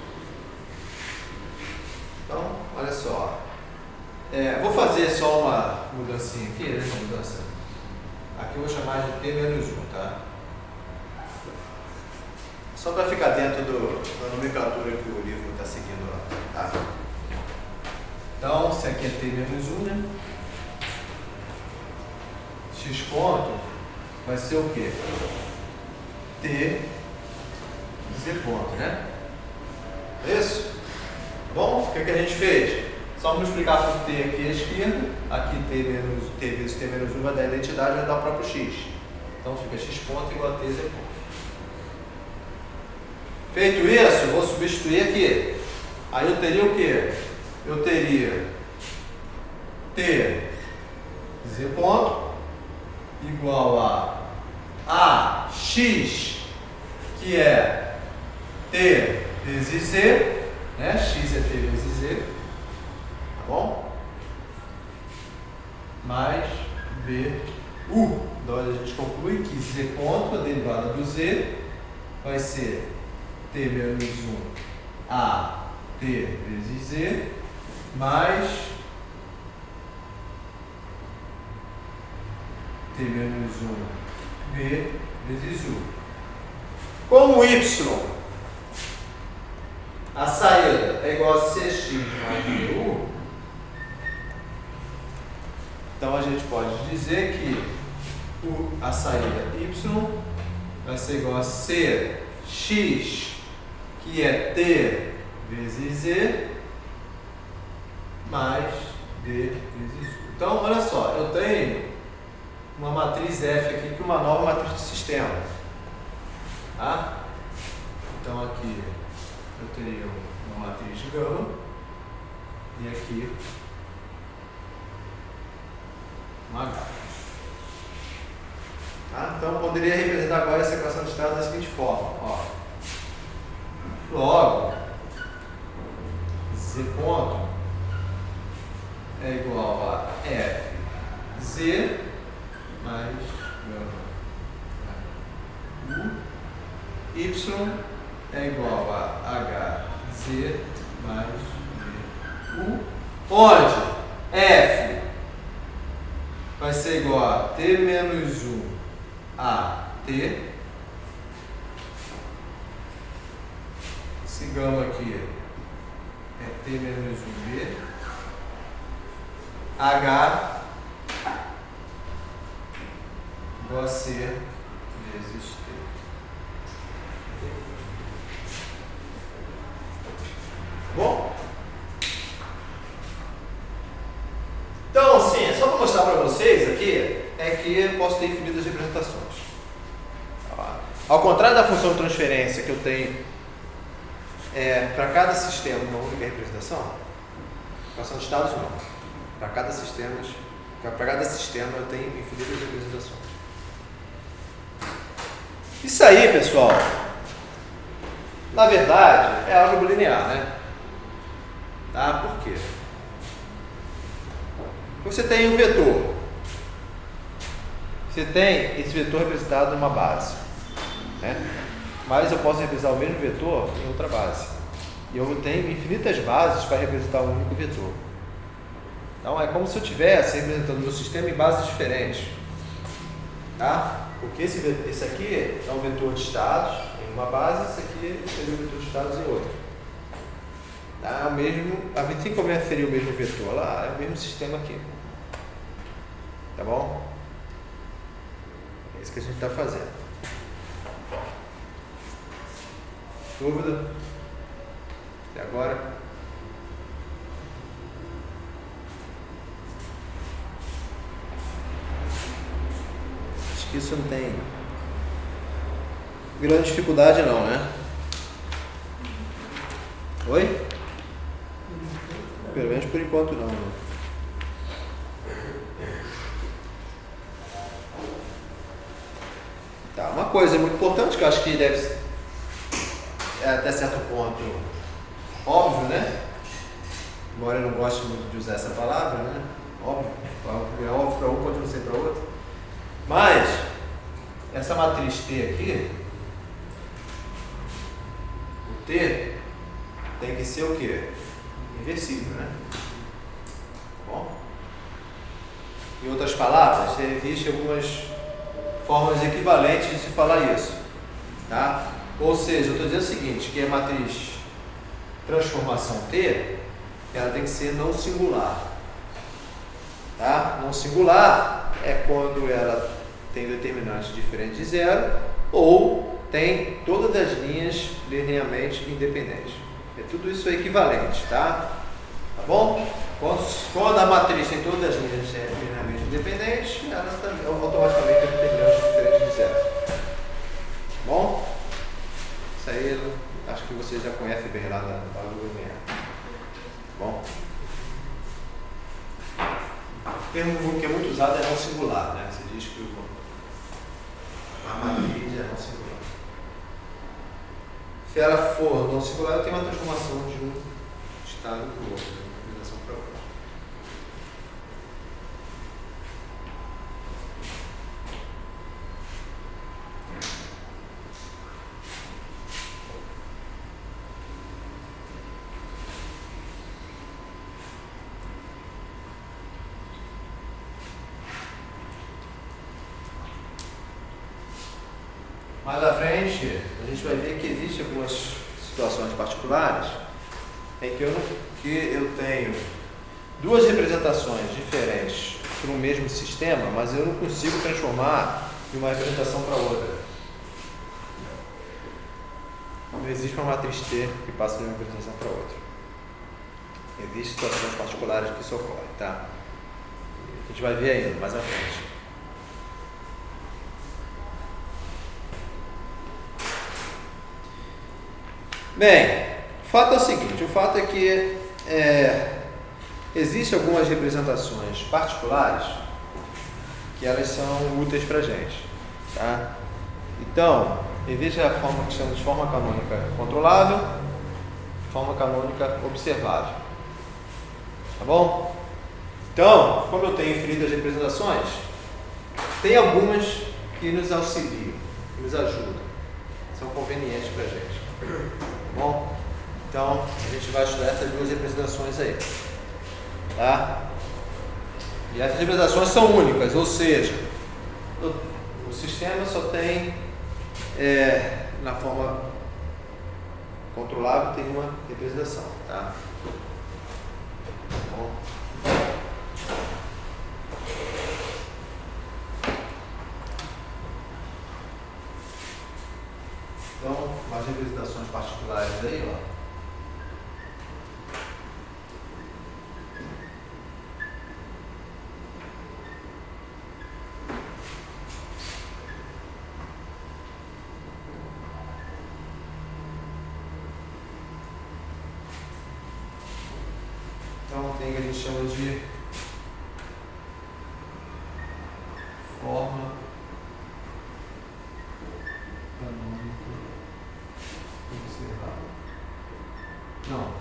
Então, olha só. Vou fazer só uma mudancinha aqui, né? Uma mudança. Aqui eu vou chamar de t menos 1, tá? Só para ficar dentro da nomenclatura que o livro está seguindo lá, tá? Então, se aqui é t menos 1, né? X ponto vai ser o quê? T z ponto, né? É isso? Bom, o que a gente fez? Só multiplicar por t aqui à esquerda, aqui t vezes t menos 1 vai dar a identidade, vai dar o próprio x. Então fica x ponto igual a t z ponto. Feito isso, vou substituir aqui. Aí eu teria o quê? Eu teria t z ponto igual a x, que é t vezes z, né? X é t vezes z, tá bom? Mais bu. Então a gente conclui que z ponto, a derivada do z, vai ser t menos 1 a t vezes z, mais t menos 1 b vezes u. Como y, a saída é igual a cx mais bu, então a gente pode dizer que a saída y vai ser igual a cx, que é t vezes z, mais d vezes u. Então, olha só, eu tenho uma matriz F aqui, que é uma nova matriz de sistema. Tá? Então, aqui eu teria uma matriz gama, e aqui um H. Tá? Então, eu poderia representar agora essa equação de estado da seguinte forma. Ó. Logo, Z ponto é igual a FZ mais U. Y é igual a HZ mais U. Onde F vai ser igual a T menos 1 a T. Esse gama aqui é T menos 1B. H igual a C vezes T. Bom? Então, assim, só para mostrar para vocês aqui, é que eu posso ter infinitas representações. Ao contrário da função de transferência que eu tenho para cada sistema uma única representação, equação de estados não. Para cada sistema eu tenho infinitas representações. Isso aí, pessoal, na verdade, é álgebra linear, né? Tá? Por quê? Você tem um vetor. Você tem esse vetor representado numa base, né? Mas eu posso representar o mesmo vetor em outra base. E eu tenho infinitas bases para representar um único vetor. Então é como se eu estivesse representando o meu sistema em bases diferentes. Tá? Porque esse aqui é um vetor de estados em uma base, esse aqui seria um vetor de estados em outra. Tá? Assim como seria o mesmo vetor lá, é o mesmo sistema aqui. Tá bom? É isso que a gente está fazendo. Dúvida? Até agora? Acho que isso não tem grande dificuldade não, né? Oi? Pelo menos por enquanto não, né? Tá, uma coisa muito importante que eu acho que deve ser até certo ponto óbvio, né? Embora eu não goste muito de usar essa palavra, né? Óbvio. É óbvio para um, pode não ser para outro. Mas essa matriz T aqui, o T tem que ser o quê? Inversível, né? Tá bom? Em outras palavras, existem algumas formas equivalentes de se falar isso, tá? Ou seja, eu estou dizendo o seguinte, que a matriz transformação T, ela tem que ser não singular, tá? Não singular é quando ela tem determinante diferente de zero ou tem todas as linhas linearmente independentes. Tudo isso é equivalente, tá? Tá bom? Quando a matriz tem todas as linhas linearmente independentes, ela também automaticamente tem determinantes diferentes de zero. Bom? Isso aí acho que vocês já conhecem bem lá da álgebra linear. Bom? O termo que é muito usado é não singular, né? Você diz que a matriz é não singular. Se ela for não singular, tem uma transformação de um estado para o outro, uma combinação para outra. Mais à frente, a gente vai ver que existem algumas situações particulares em que eu tenho duas representações diferentes para um mesmo sistema, mas eu não consigo transformar de uma representação para outra. Não existe uma matriz T que passa de uma representação para outra. Existem situações particulares que isso ocorre, tá? A gente vai ver ainda mais à frente. Bem, o fato é o seguinte, o fato é que existem algumas representações particulares que elas são úteis para a gente. Tá? Então, em vez da forma que chamamos de forma canônica controlável, forma canônica observável. Tá bom? Então, como eu tenho infinitas representações, tem algumas que nos auxiliam, que nos ajudam, são convenientes para a gente. Tá bom? Então, a gente vai estudar essas duas representações aí. Tá? E essas representações são únicas, ou seja, o sistema só tem, na forma controlável, tem uma representação. Tá? Bom. Então, umas representações particulares aí, ó. Então, tem o que a gente chama de forma canônica observável. Não, vou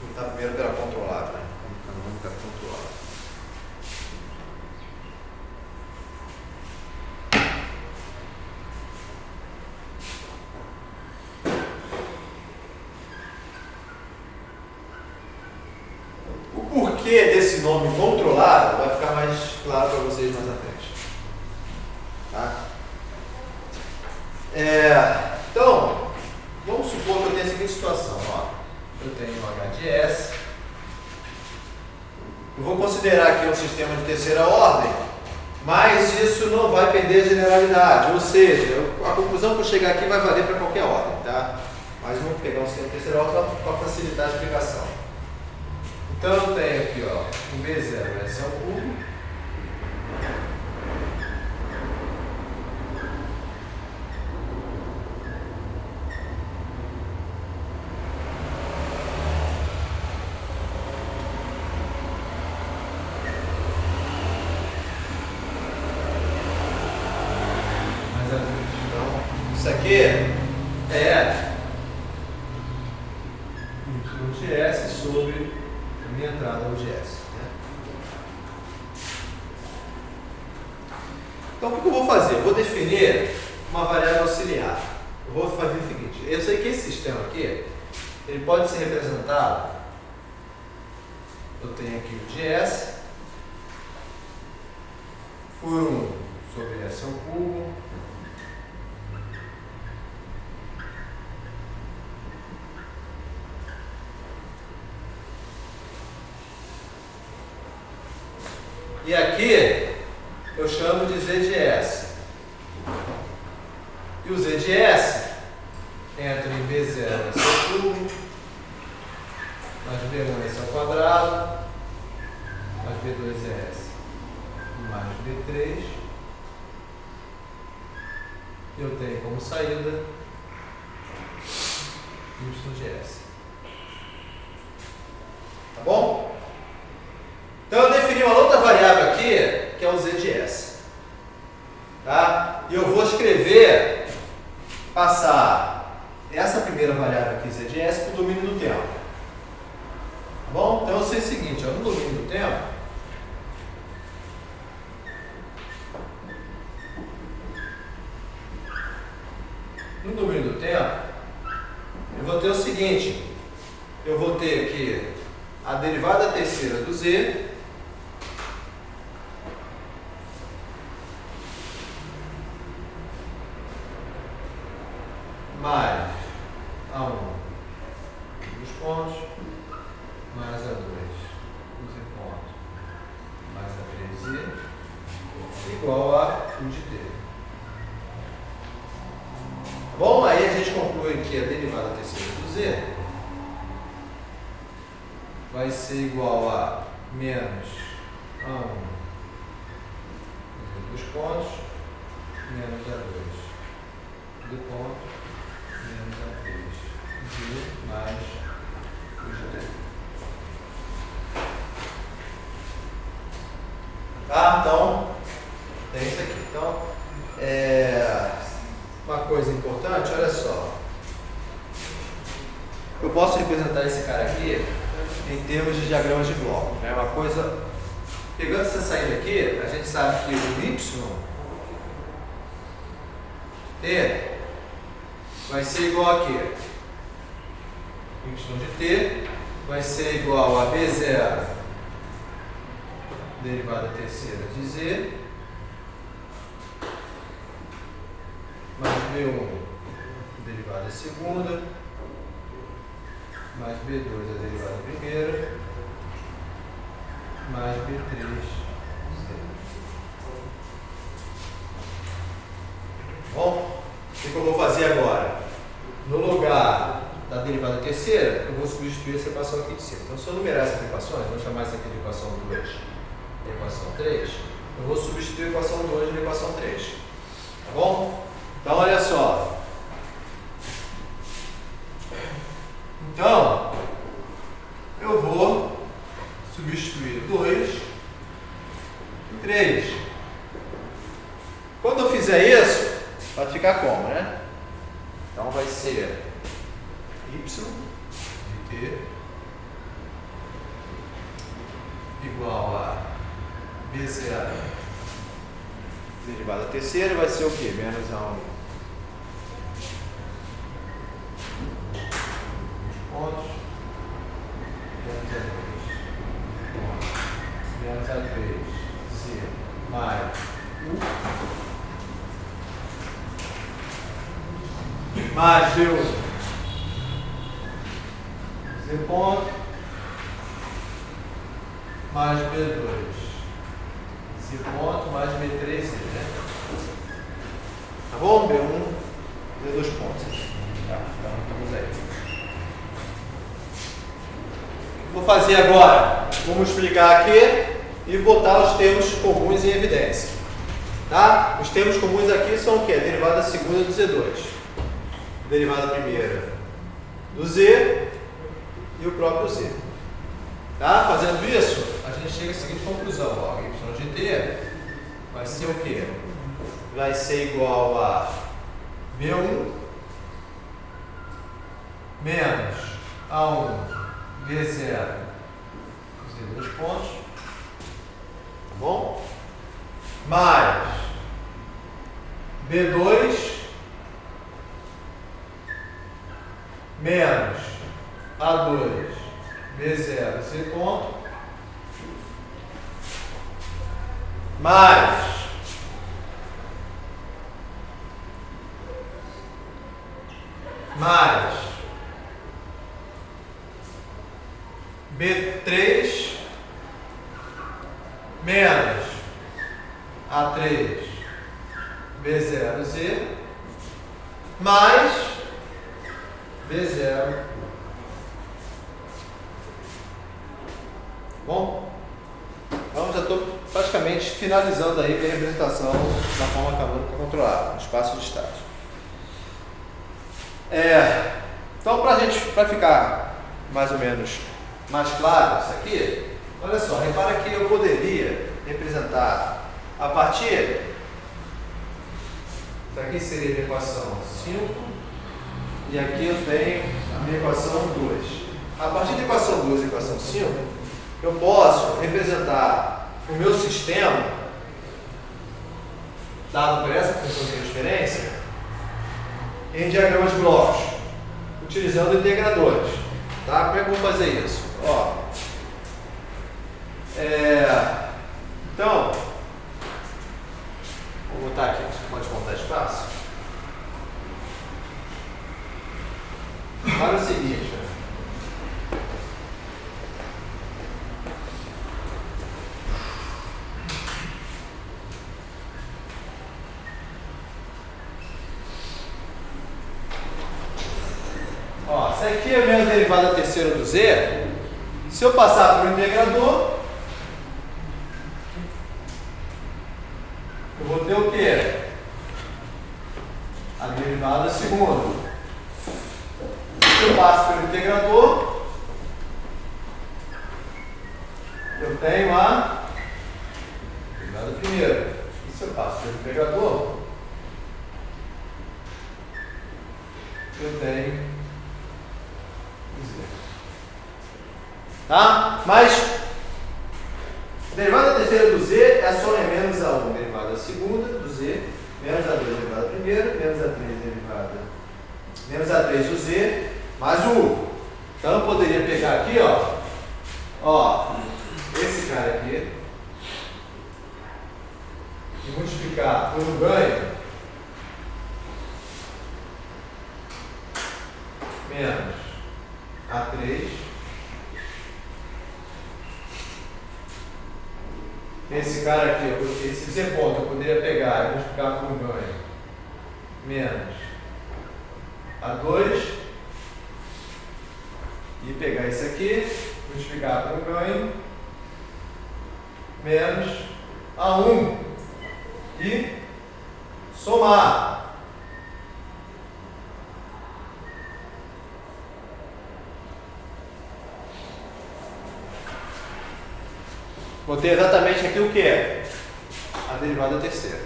começar primeiro pela controlável, né? Canônica controlável. O porquê desse nome controlável vai ficar mais claro para vocês mais à frente. Tá? Então, vamos supor que eu tenho a seguinte situação. Ó. Eu tenho um H de S. Eu vou considerar aqui um sistema de terceira ordem, mas isso não vai perder a generalidade. Ou seja, a conclusão que eu chegar aqui vai valer para qualquer ordem. Tá? Mas vamos pegar um sistema de terceira ordem para facilitar a explicação. Então eu tenho aqui, ó, um B0 S ao cubo. Então, isso aqui é Y de S sobre a minha entrada O de S. Né? Então, o que eu vou fazer? Eu vou definir uma variável auxiliar. Eu vou fazer o seguinte: eu sei que esse sistema aqui, ele pode ser representado. Eu tenho aqui o de S por 1 sobre S ao cubo e aqui eu chamo de Z de S. E o Z de S entra em B0 S ao cubo mais B1 S ao quadrado mais B2 S mais B3. Eu tenho como saída Y de S. Tá bom? Então eu defini uma outra variável aqui, que é o Z de S. Tá? E eu vou escrever, passar essa primeira variável aqui, Z de S, para o domínio do tempo. Tá bom? Então eu sei o seguinte, ó, no domínio do tempo, eu vou ter o seguinte, eu vou ter aqui a derivada terceira do Z mais A1 dos pontos mais A2 do Z ponto mais A3Z igual a U de T. Tá bom? Aí a gente conclui que a derivada terceira do Z vai ser igual a menos A1 dos pontos menos A2 do ponto menos A3 de mais U de T. Tá? Então, tem posso representar esse cara aqui em termos de diagramas de bloco. É uma coisa, pegando essa saída aqui, a gente sabe que o y t vai ser igual a quê? Y de t vai ser igual a B0 derivada terceira de z mais B1 derivada segunda mais B2 a derivada primeira mais B3 z. Bom, o que eu vou fazer agora? No lugar da derivada terceira, eu vou substituir essa equação aqui de cima. Então, se eu numerar essas equações, vou chamar isso aqui de equação 2 e equação 3, eu vou substituir a equação 2 na equação 3. Tá bom? Então, olha só. Então, eu vou substituir 2 e 3. Quando eu fizer isso, vai ficar como, né? Então, vai ser y de t igual a B0 derivada terceira vai ser o quê? Menos A1 pontos menos A3 C mais U mais B1 Z ponto mais B2 Z ponto mais B3 Z, né? Tá bom? B1 Z2 pontos. Tá, então estamos aí. O que eu vou fazer agora? Vamos explicar aqui e botar os termos comuns em evidência. Tá? Os termos comuns aqui são o quê? A derivada segunda do Z2. A derivada primeira do Z e o próprio Z. Tá? Fazendo isso, a gente chega à seguinte conclusão. Ó, y de t vai ser o quê? Vai ser igual a B1 menos A1 B0 Z2 pontos. Tá bom? Mais B2 menos A2 B0 Z ponto mais B3 menos A3 B0 Z mais B0. Bom, então já estou praticamente finalizando aí a representação da forma canônica controlada, no espaço de estágio. Então, para ficar mais ou menos mais claro isso aqui, olha só, repara que eu poderia representar a partir daqui seria a equação 5 e aqui eu tenho a minha equação 2. A partir da equação 2 e equação 5, eu posso representar o meu sistema, dado por essa função de transferência, em diagramas de blocos, utilizando integradores. Tá? Como é que eu vou fazer isso? Ó, então, vou botar aqui, você pode contar espaço. Para o seguinte, ó, essa aqui é a minha derivada terceira do Z. Se eu passar para o integrador, eu vou ter o quê? A derivada segunda. Se eu passo pelo integrador, eu tenho a derivada primeira. E se eu passo pelo integrador, eu tenho Z. Tá? Mas derivada da terceira do z é só menos a1 derivada da segunda do z, menos a2 derivada da primeira, menos a3 derivada, menos a3 do z, mais o u. Então eu poderia pegar aqui, ó, esse cara aqui, e multiplicar por um ganho menos a3. Esse cara aqui, esse z ponto, eu poderia pegar e multiplicar por um ganho menos a2 e pegar esse aqui, multiplicar por um ganho menos a1 e somar. Vou ter exatamente aqui o que é a derivada terceira.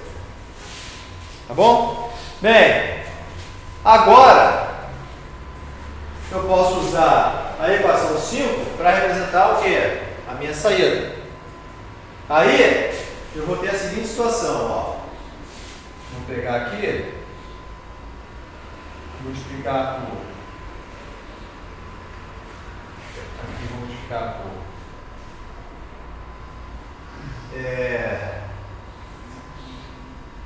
Tá bom? Bem, agora eu posso usar a equação 5 para representar o que? A minha saída. Aí eu vou ter a seguinte situação, ó. Vou pegar aqui, multiplicar por. Aqui vou multiplicar por.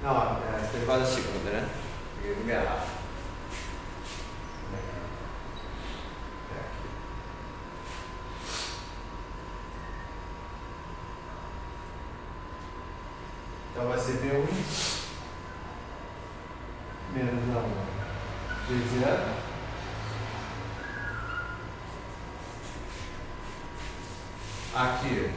Não, derivada segunda, né? Peguei o número errado. Então vai ser B1 menos A1 B0 aqui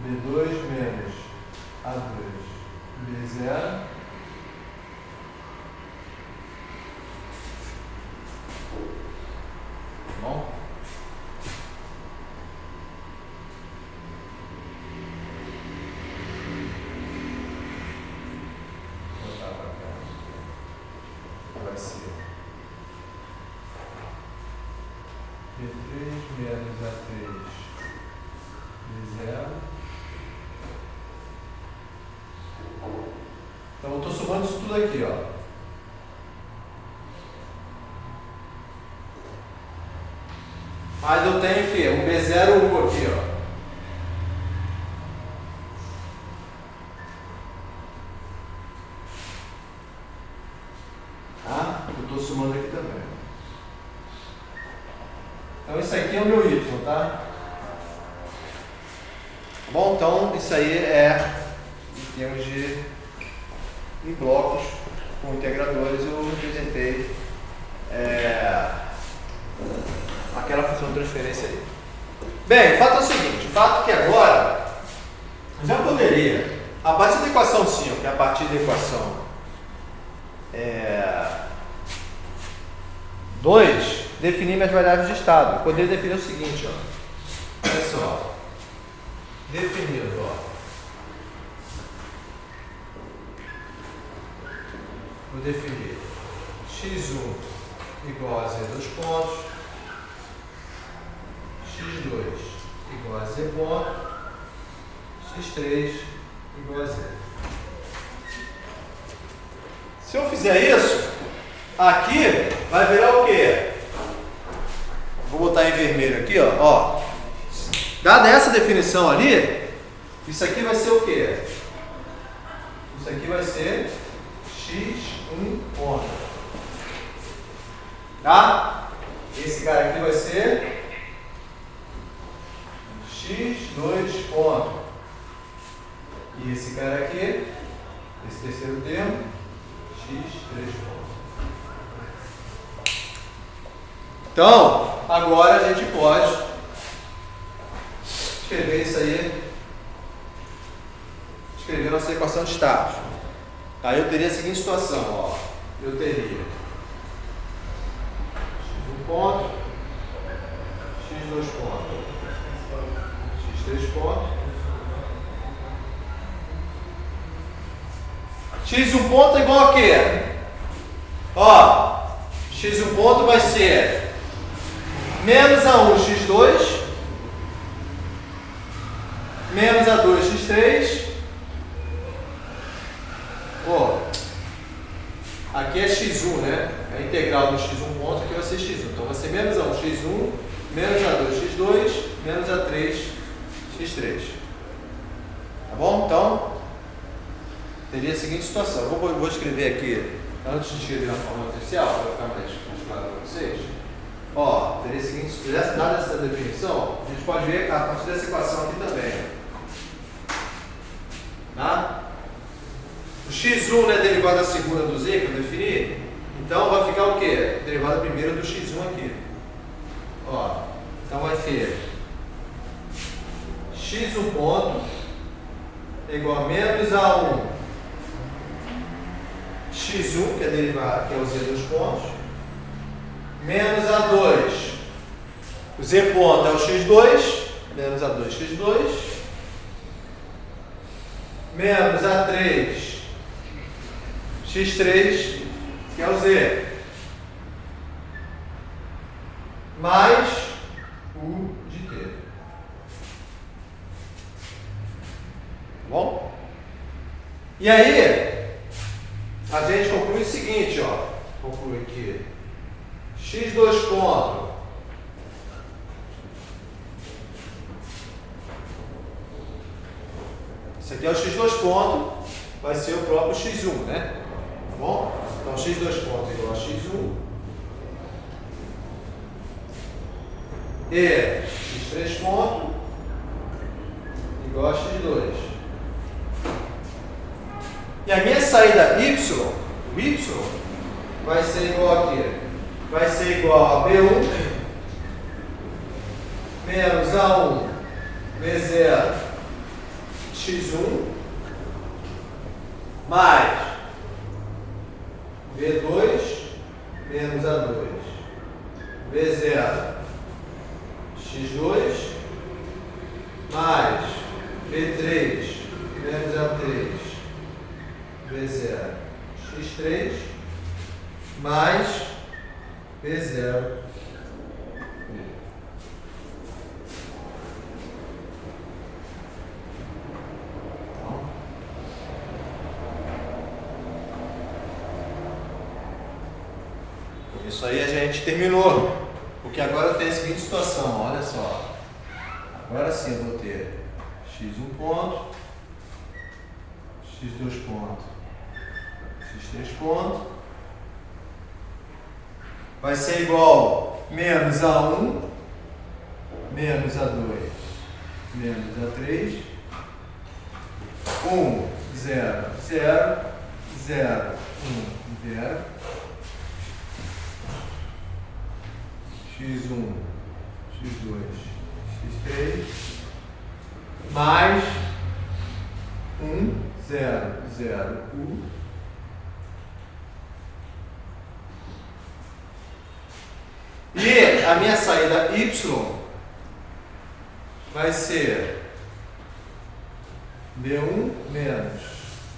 B2 menos A2 B0 bom? Vou botar para cá. Vai ser B3 menos A3 B0. Então eu estou somando isso tudo aqui, ó. Mas eu tenho o quê? Um B0 U aqui, ó. Tá? Eu estou somando aqui também. Então isso aqui é o meu Y, tá? Bom, então isso aí é em termos de em blocos com integradores eu representei aquela função de transferência ali. Bem, o fato é o seguinte, o fato é que agora eu já poderia, a partir da equação 5, que é a partir da equação 2, definir minhas variáveis de estado. Eu poderia definir o seguinte, ó. Olha só. Definido, ó. Vou definir x1 igual a z dois pontos, x2 igual a z ponto, x3 igual a z. Se eu fizer isso, aqui vai virar o quê? Vou botar em vermelho aqui, ó. Dada essa definição ali, isso aqui vai ser o quê? Isso aqui vai ser x1 ponto. Tá? Esse cara aqui vai ser x2 ponto. E esse cara aqui, esse terceiro termo, x3 ponto. Então, agora a gente pode escrever isso aí, escrever nossa equação de estados. Tá? Eu teria a seguinte situação, ó. Eu teria x1 ponto, x2 ponto, x3 ponto, x1 ponto é igual a quê? Ó, x1 ponto vai ser menos a1 x2 menos a2 x3. Ó, aqui é x1, né? É a integral do x1 ponto, aqui vai ser x1. Então vai ser menos a1 x1 menos a2 x2 menos a3 x3. Tá bom? Então, teria a seguinte situação. Eu vou escrever aqui, antes de escrever na fórmula artificial, para ficar mais claro para vocês. Ó, teria a seguinte, dada essa definição, a gente pode ver a partir dessa equação aqui também. Tá? O x1 é derivada da segunda do z, que eu defini. Então vai ficar o quê? Derivada primeira do x1 aqui. Ó, então vai ser x1 ponto é igual a menos a1 x1, que é derivada, que é o z dos pontos, menos a2, o z ponto é o x2, menos a2 x2, menos a3 x3, que é o z, mais o de t. Tá bom? E aí, a gente conclui o seguinte, ó. Conclui aqui. x2 ponto esse aqui é o x2 ponto, vai ser o próprio x1, né? Tá bom? Então x2 ponto igual a x1 e x3 ponto igual a x2. E a minha saída y, o y, vai ser igual a quê? Vai ser igual a B1 menos A1 B0 x1 mais B2 menos A2 B0 x2 mais B3 menos A3 B0 x3 mais B0. Isso aí a gente terminou, porque agora tem a seguinte situação, olha só. Agora sim eu vou ter x1 ponto, x2 ponto, x3 ponto, vai ser igual menos A1, menos A2, menos A3, 1, 0, 0, 0, 1, 0, x1, x2, x3, mais 1, 0, 0, 1. E a minha saída y vai ser B1 menos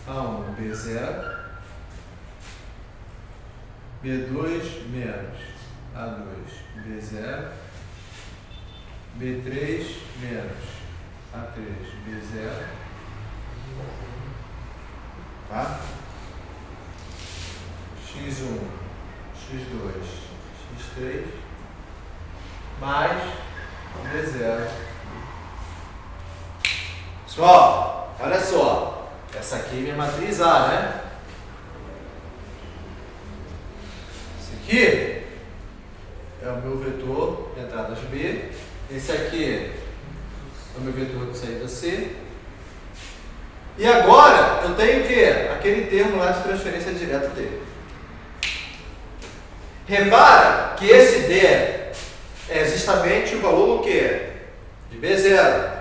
A1 B0, B2 menos A2 B0, B3 menos A3 B0, tá? x1, x2, x3 mais B0. Pessoal, olha só, essa aqui é minha matriz A, né? Esse aqui é o meu vetor de entradas B, esse aqui é o meu vetor de saída C. E agora eu tenho o quê? Aquele termo lá de transferência direta dele. Repara que esse D é justamente o valor do quê? De B0.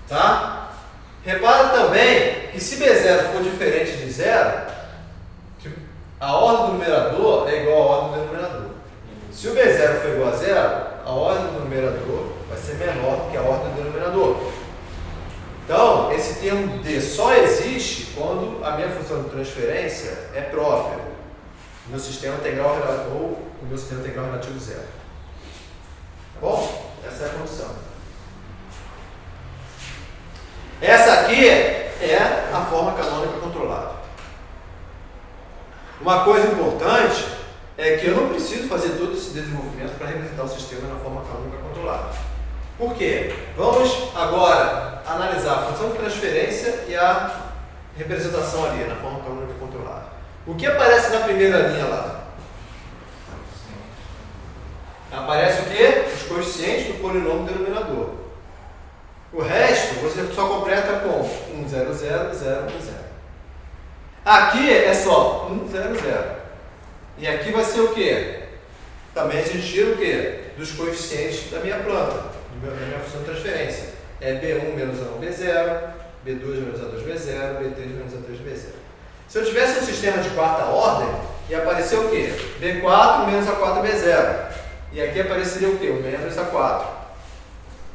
Tá? Repara também que se B0 for diferente de 0, a ordem do numerador é igual à ordem do denominador. Se o B0 for igual a 0, a ordem do numerador vai ser menor que a ordem do denominador. Então, esse termo D só existe quando a minha função de transferência é própria. O meu sistema integral ou o meu sistema integral relativo zero. Tá bom? Essa é a condição. Essa aqui é a forma canônica controlada. Uma coisa importante é que eu não preciso fazer todo esse desenvolvimento para representar o sistema na forma canônica controlada. Por quê? Vamos agora analisar a função de transferência e a representação ali na forma canônica controlada. O que aparece na primeira linha lá? Aparece o quê? Os coeficientes do polinômio denominador. O resto você só completa com 1, 0, 0, 0, 1, 0. Aqui é só 1, 0, 0. E aqui vai ser o quê? Também a gente tira o quê? Dos coeficientes da minha planta, da minha função de transferência. É B1 menos A1, B0, B2 menos A2, B0, B3 menos A3, B0. Se eu tivesse um sistema de quarta ordem, ia aparecer o quê? B4 menos A4, B0. E aqui apareceria o quê? O menos A4.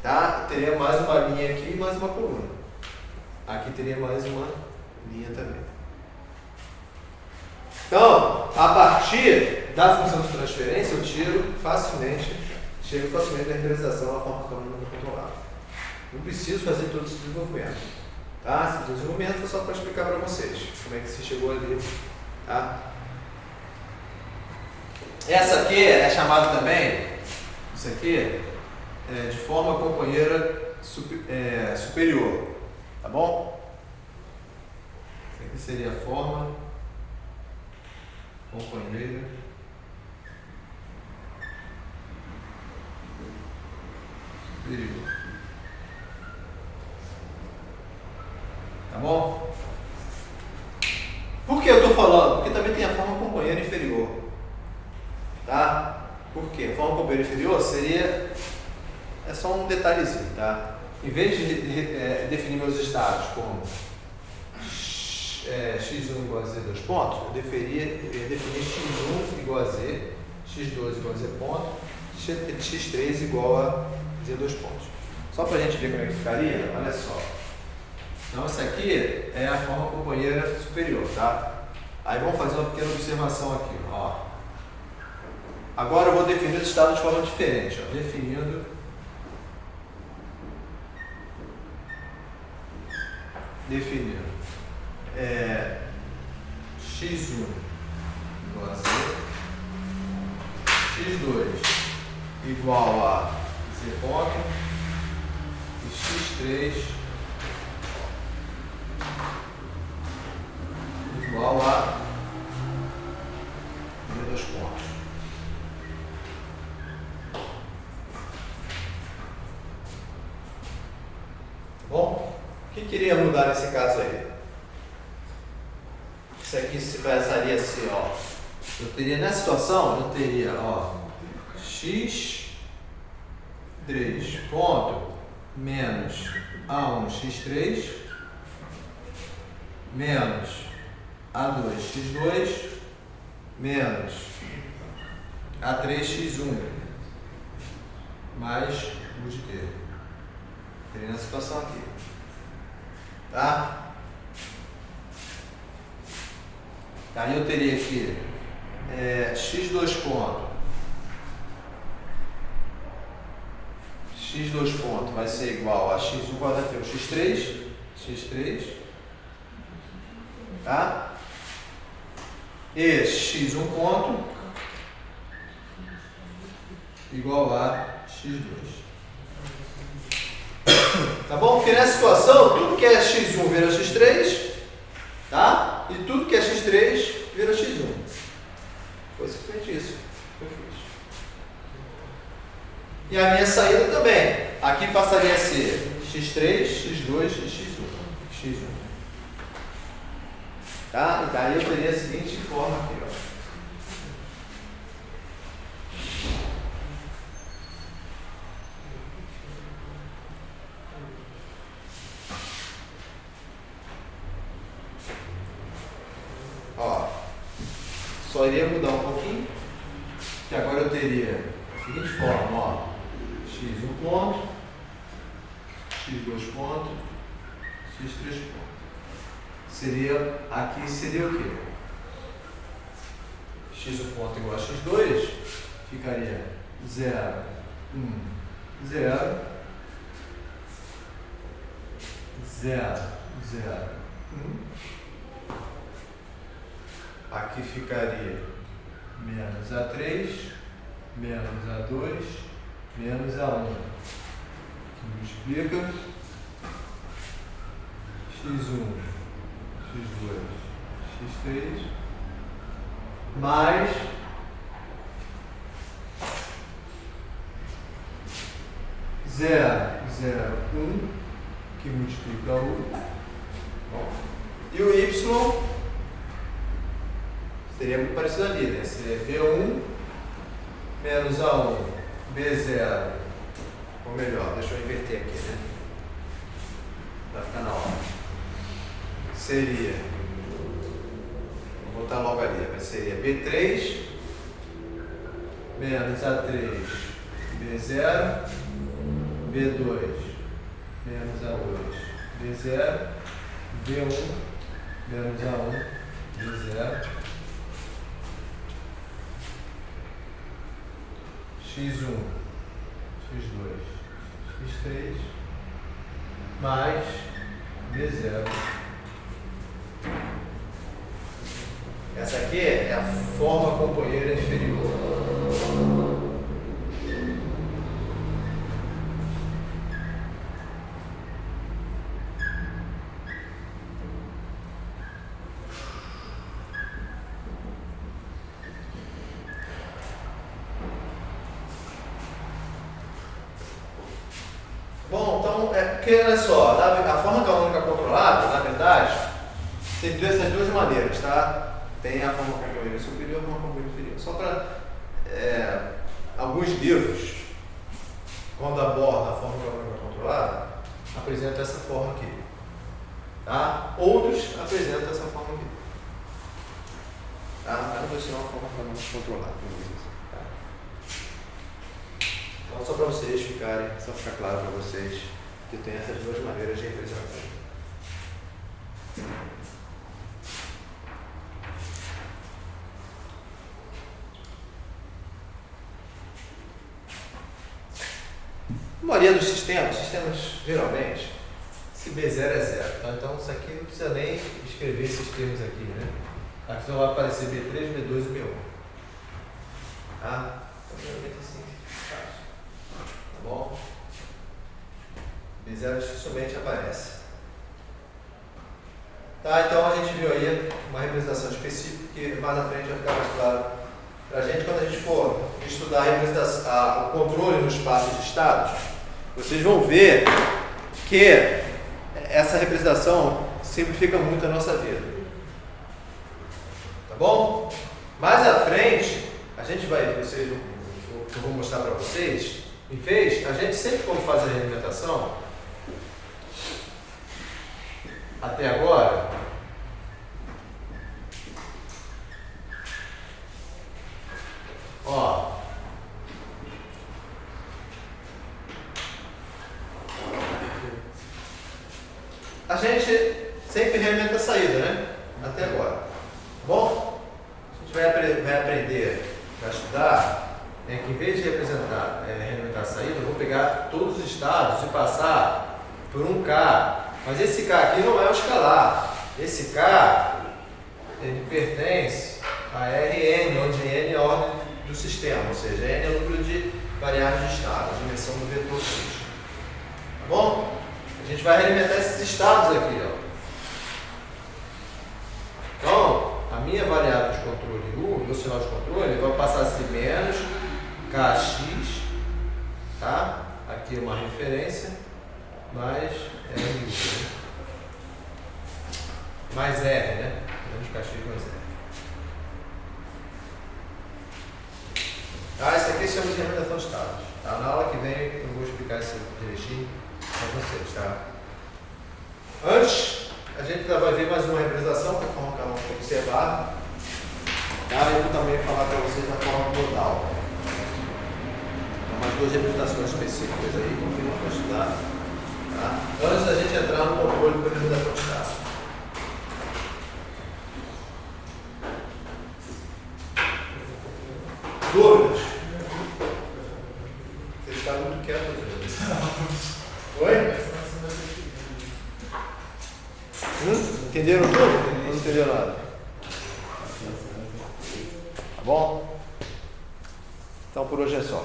Tá? Teria mais uma linha aqui e mais uma coluna. Aqui teria mais uma linha também. Então, a partir da função de transferência, eu chego facilmente da representação da forma canônica controlada. Não preciso fazer todo esse desenvolvimento. Tá? Esse desenvolvimento foi só para explicar para vocês como é que se chegou ali. Tá? Essa aqui é chamada também, isso aqui, de forma companheira superior. Tá bom? Isso aqui seria a forma companheira superior. Tá bom? Por que eu estou falando? Porque também tem a forma companheira inferior. Tá? Por quê? A forma companheira inferior seria... É só um detalhezinho, tá? Em vez de definir meus estados como x1 igual a z, dois pontos, eu definir x1 igual a z, x2 igual a z ponto, x3 igual a z, dois pontos. Só para a gente ver como é que ficaria, olha só. Então, essa aqui é a forma companheira superior, tá? Aí vamos fazer uma pequena observação aqui, ó. Agora eu vou definir os estados de forma diferente, ó. Definindo x1 igual a z, x2 igual a z ponto e x3 igual a z, dois pontos. Tá bom? O que queria mudar nesse caso aí? Isso aqui se passaria assim, ó. Eu teria nessa situação, eu teria, ó, x3 ponto menos A1 x3 menos A2 x2 menos A3 x1 mais u de t. Teria nessa situação aqui. Tá? Aí eu teria aqui x2 ponto vai ser igual a x1 quadrado x3, tá? E x1 ponto igual a x2. Tá bom? Porque nessa situação, tudo que é x1 vira x3, tá? E tudo que é x3 vira x1. Foi simplesmente isso que eu fiz. E a minha saída também. Aqui passaria a ser x3, x2 e x1. Tá? E daí eu teria a seguinte forma aqui, ó. Só iria mudar um pouquinho, que agora eu teria a seguinte forma, ó, x1 ponto, x2 ponto, x3 ponto. Seria, aqui seria o quê? X ponto igual a x2, ficaria 0, 1, 0, 0, 0, 1. Aqui ficaria menos A3, menos A2, menos A1. Que multiplica x1, x2, x3, mais zero, zero, 1, que multiplica o. Bom, e o y seria muito parecido ali, né? Seria B1 menos A1, B0. Ou melhor, deixa eu inverter aqui, né? Vai ficar na hora. Seria, vou botar logo ali, mas seria B3 menos A3, B0, B2 menos A2, B0, B1 menos A1, B0, x1, x2, x3, mais B0. Essa aqui é a forma companheira inferior. Bom, então, porque olha só, a forma canônica controlável, na verdade, tem essas duas maneiras, tá? Tem a forma companheira superior e a forma companheira inferior. Só para alguns livros, quando abordam a forma canônica controlada, apresentam essa forma aqui. Tá? Outros apresentam essa forma aqui. Tá? Mas vai ser uma forma canônica controlada. Tá? Então, só para vocês ficarem, só ficar claro para vocês que tem essas duas maneiras de representar. A maioria dos sistemas geralmente, se B0 é 0, tá? Então isso aqui não precisa nem escrever esses termos aqui, né? Aqui só vai aparecer B3, B2 e B1. Tá? Então geralmente assim faz. Tá bom? B0 dificilmente aparece. Tá, então a gente viu aí uma representação específica que mais à frente vai ficar mais claro para a gente quando a gente for estudar a representação, o controle no espaço de estados. Vocês vão ver que essa representação simplifica muito a nossa vida. Tá bom? Mais à frente, a gente vai, eu vou mostrar para vocês, em vez, a gente sempre quando faz a representação, até agora, ó, a gente sempre realimenta a saída, né? Até agora. Tá bom? A gente vai aprender, vai estudar, que em vez de representar, realimentar a saída, eu vou pegar todos os estados e passar por um K. Mas esse K aqui não é o escalar. Esse K, ele pertence a Rn, onde N é a ordem do sistema, ou seja, N é o número de variáveis de estado, a dimensão do vetor X. Tá bom? A gente vai realimentar esses estados aqui, ó. Então, a minha variável de controle U, meu sinal de controle, vai passar a ser menos Kx, tá? Aqui é uma referência, mais R, mais R, né? Menos Kx mais R. Tá? Isso aqui se chama de representação de estados. Tá? Na aula que vem eu vou explicar isso direitinho para vocês, tá? Antes, a gente vai ver mais uma representação, que é a forma canônica observada. Tá? Eu vou também falar para vocês da forma modal. Então, mais duas representações específicas aí, confirma para estudar. Tá? Antes da gente entrar no controle do período da quantidade. Dúvidas? Você está muito quieto hoje. Oi? Entenderam tudo? Não entenderam nada? Tá bom? Então por hoje é só.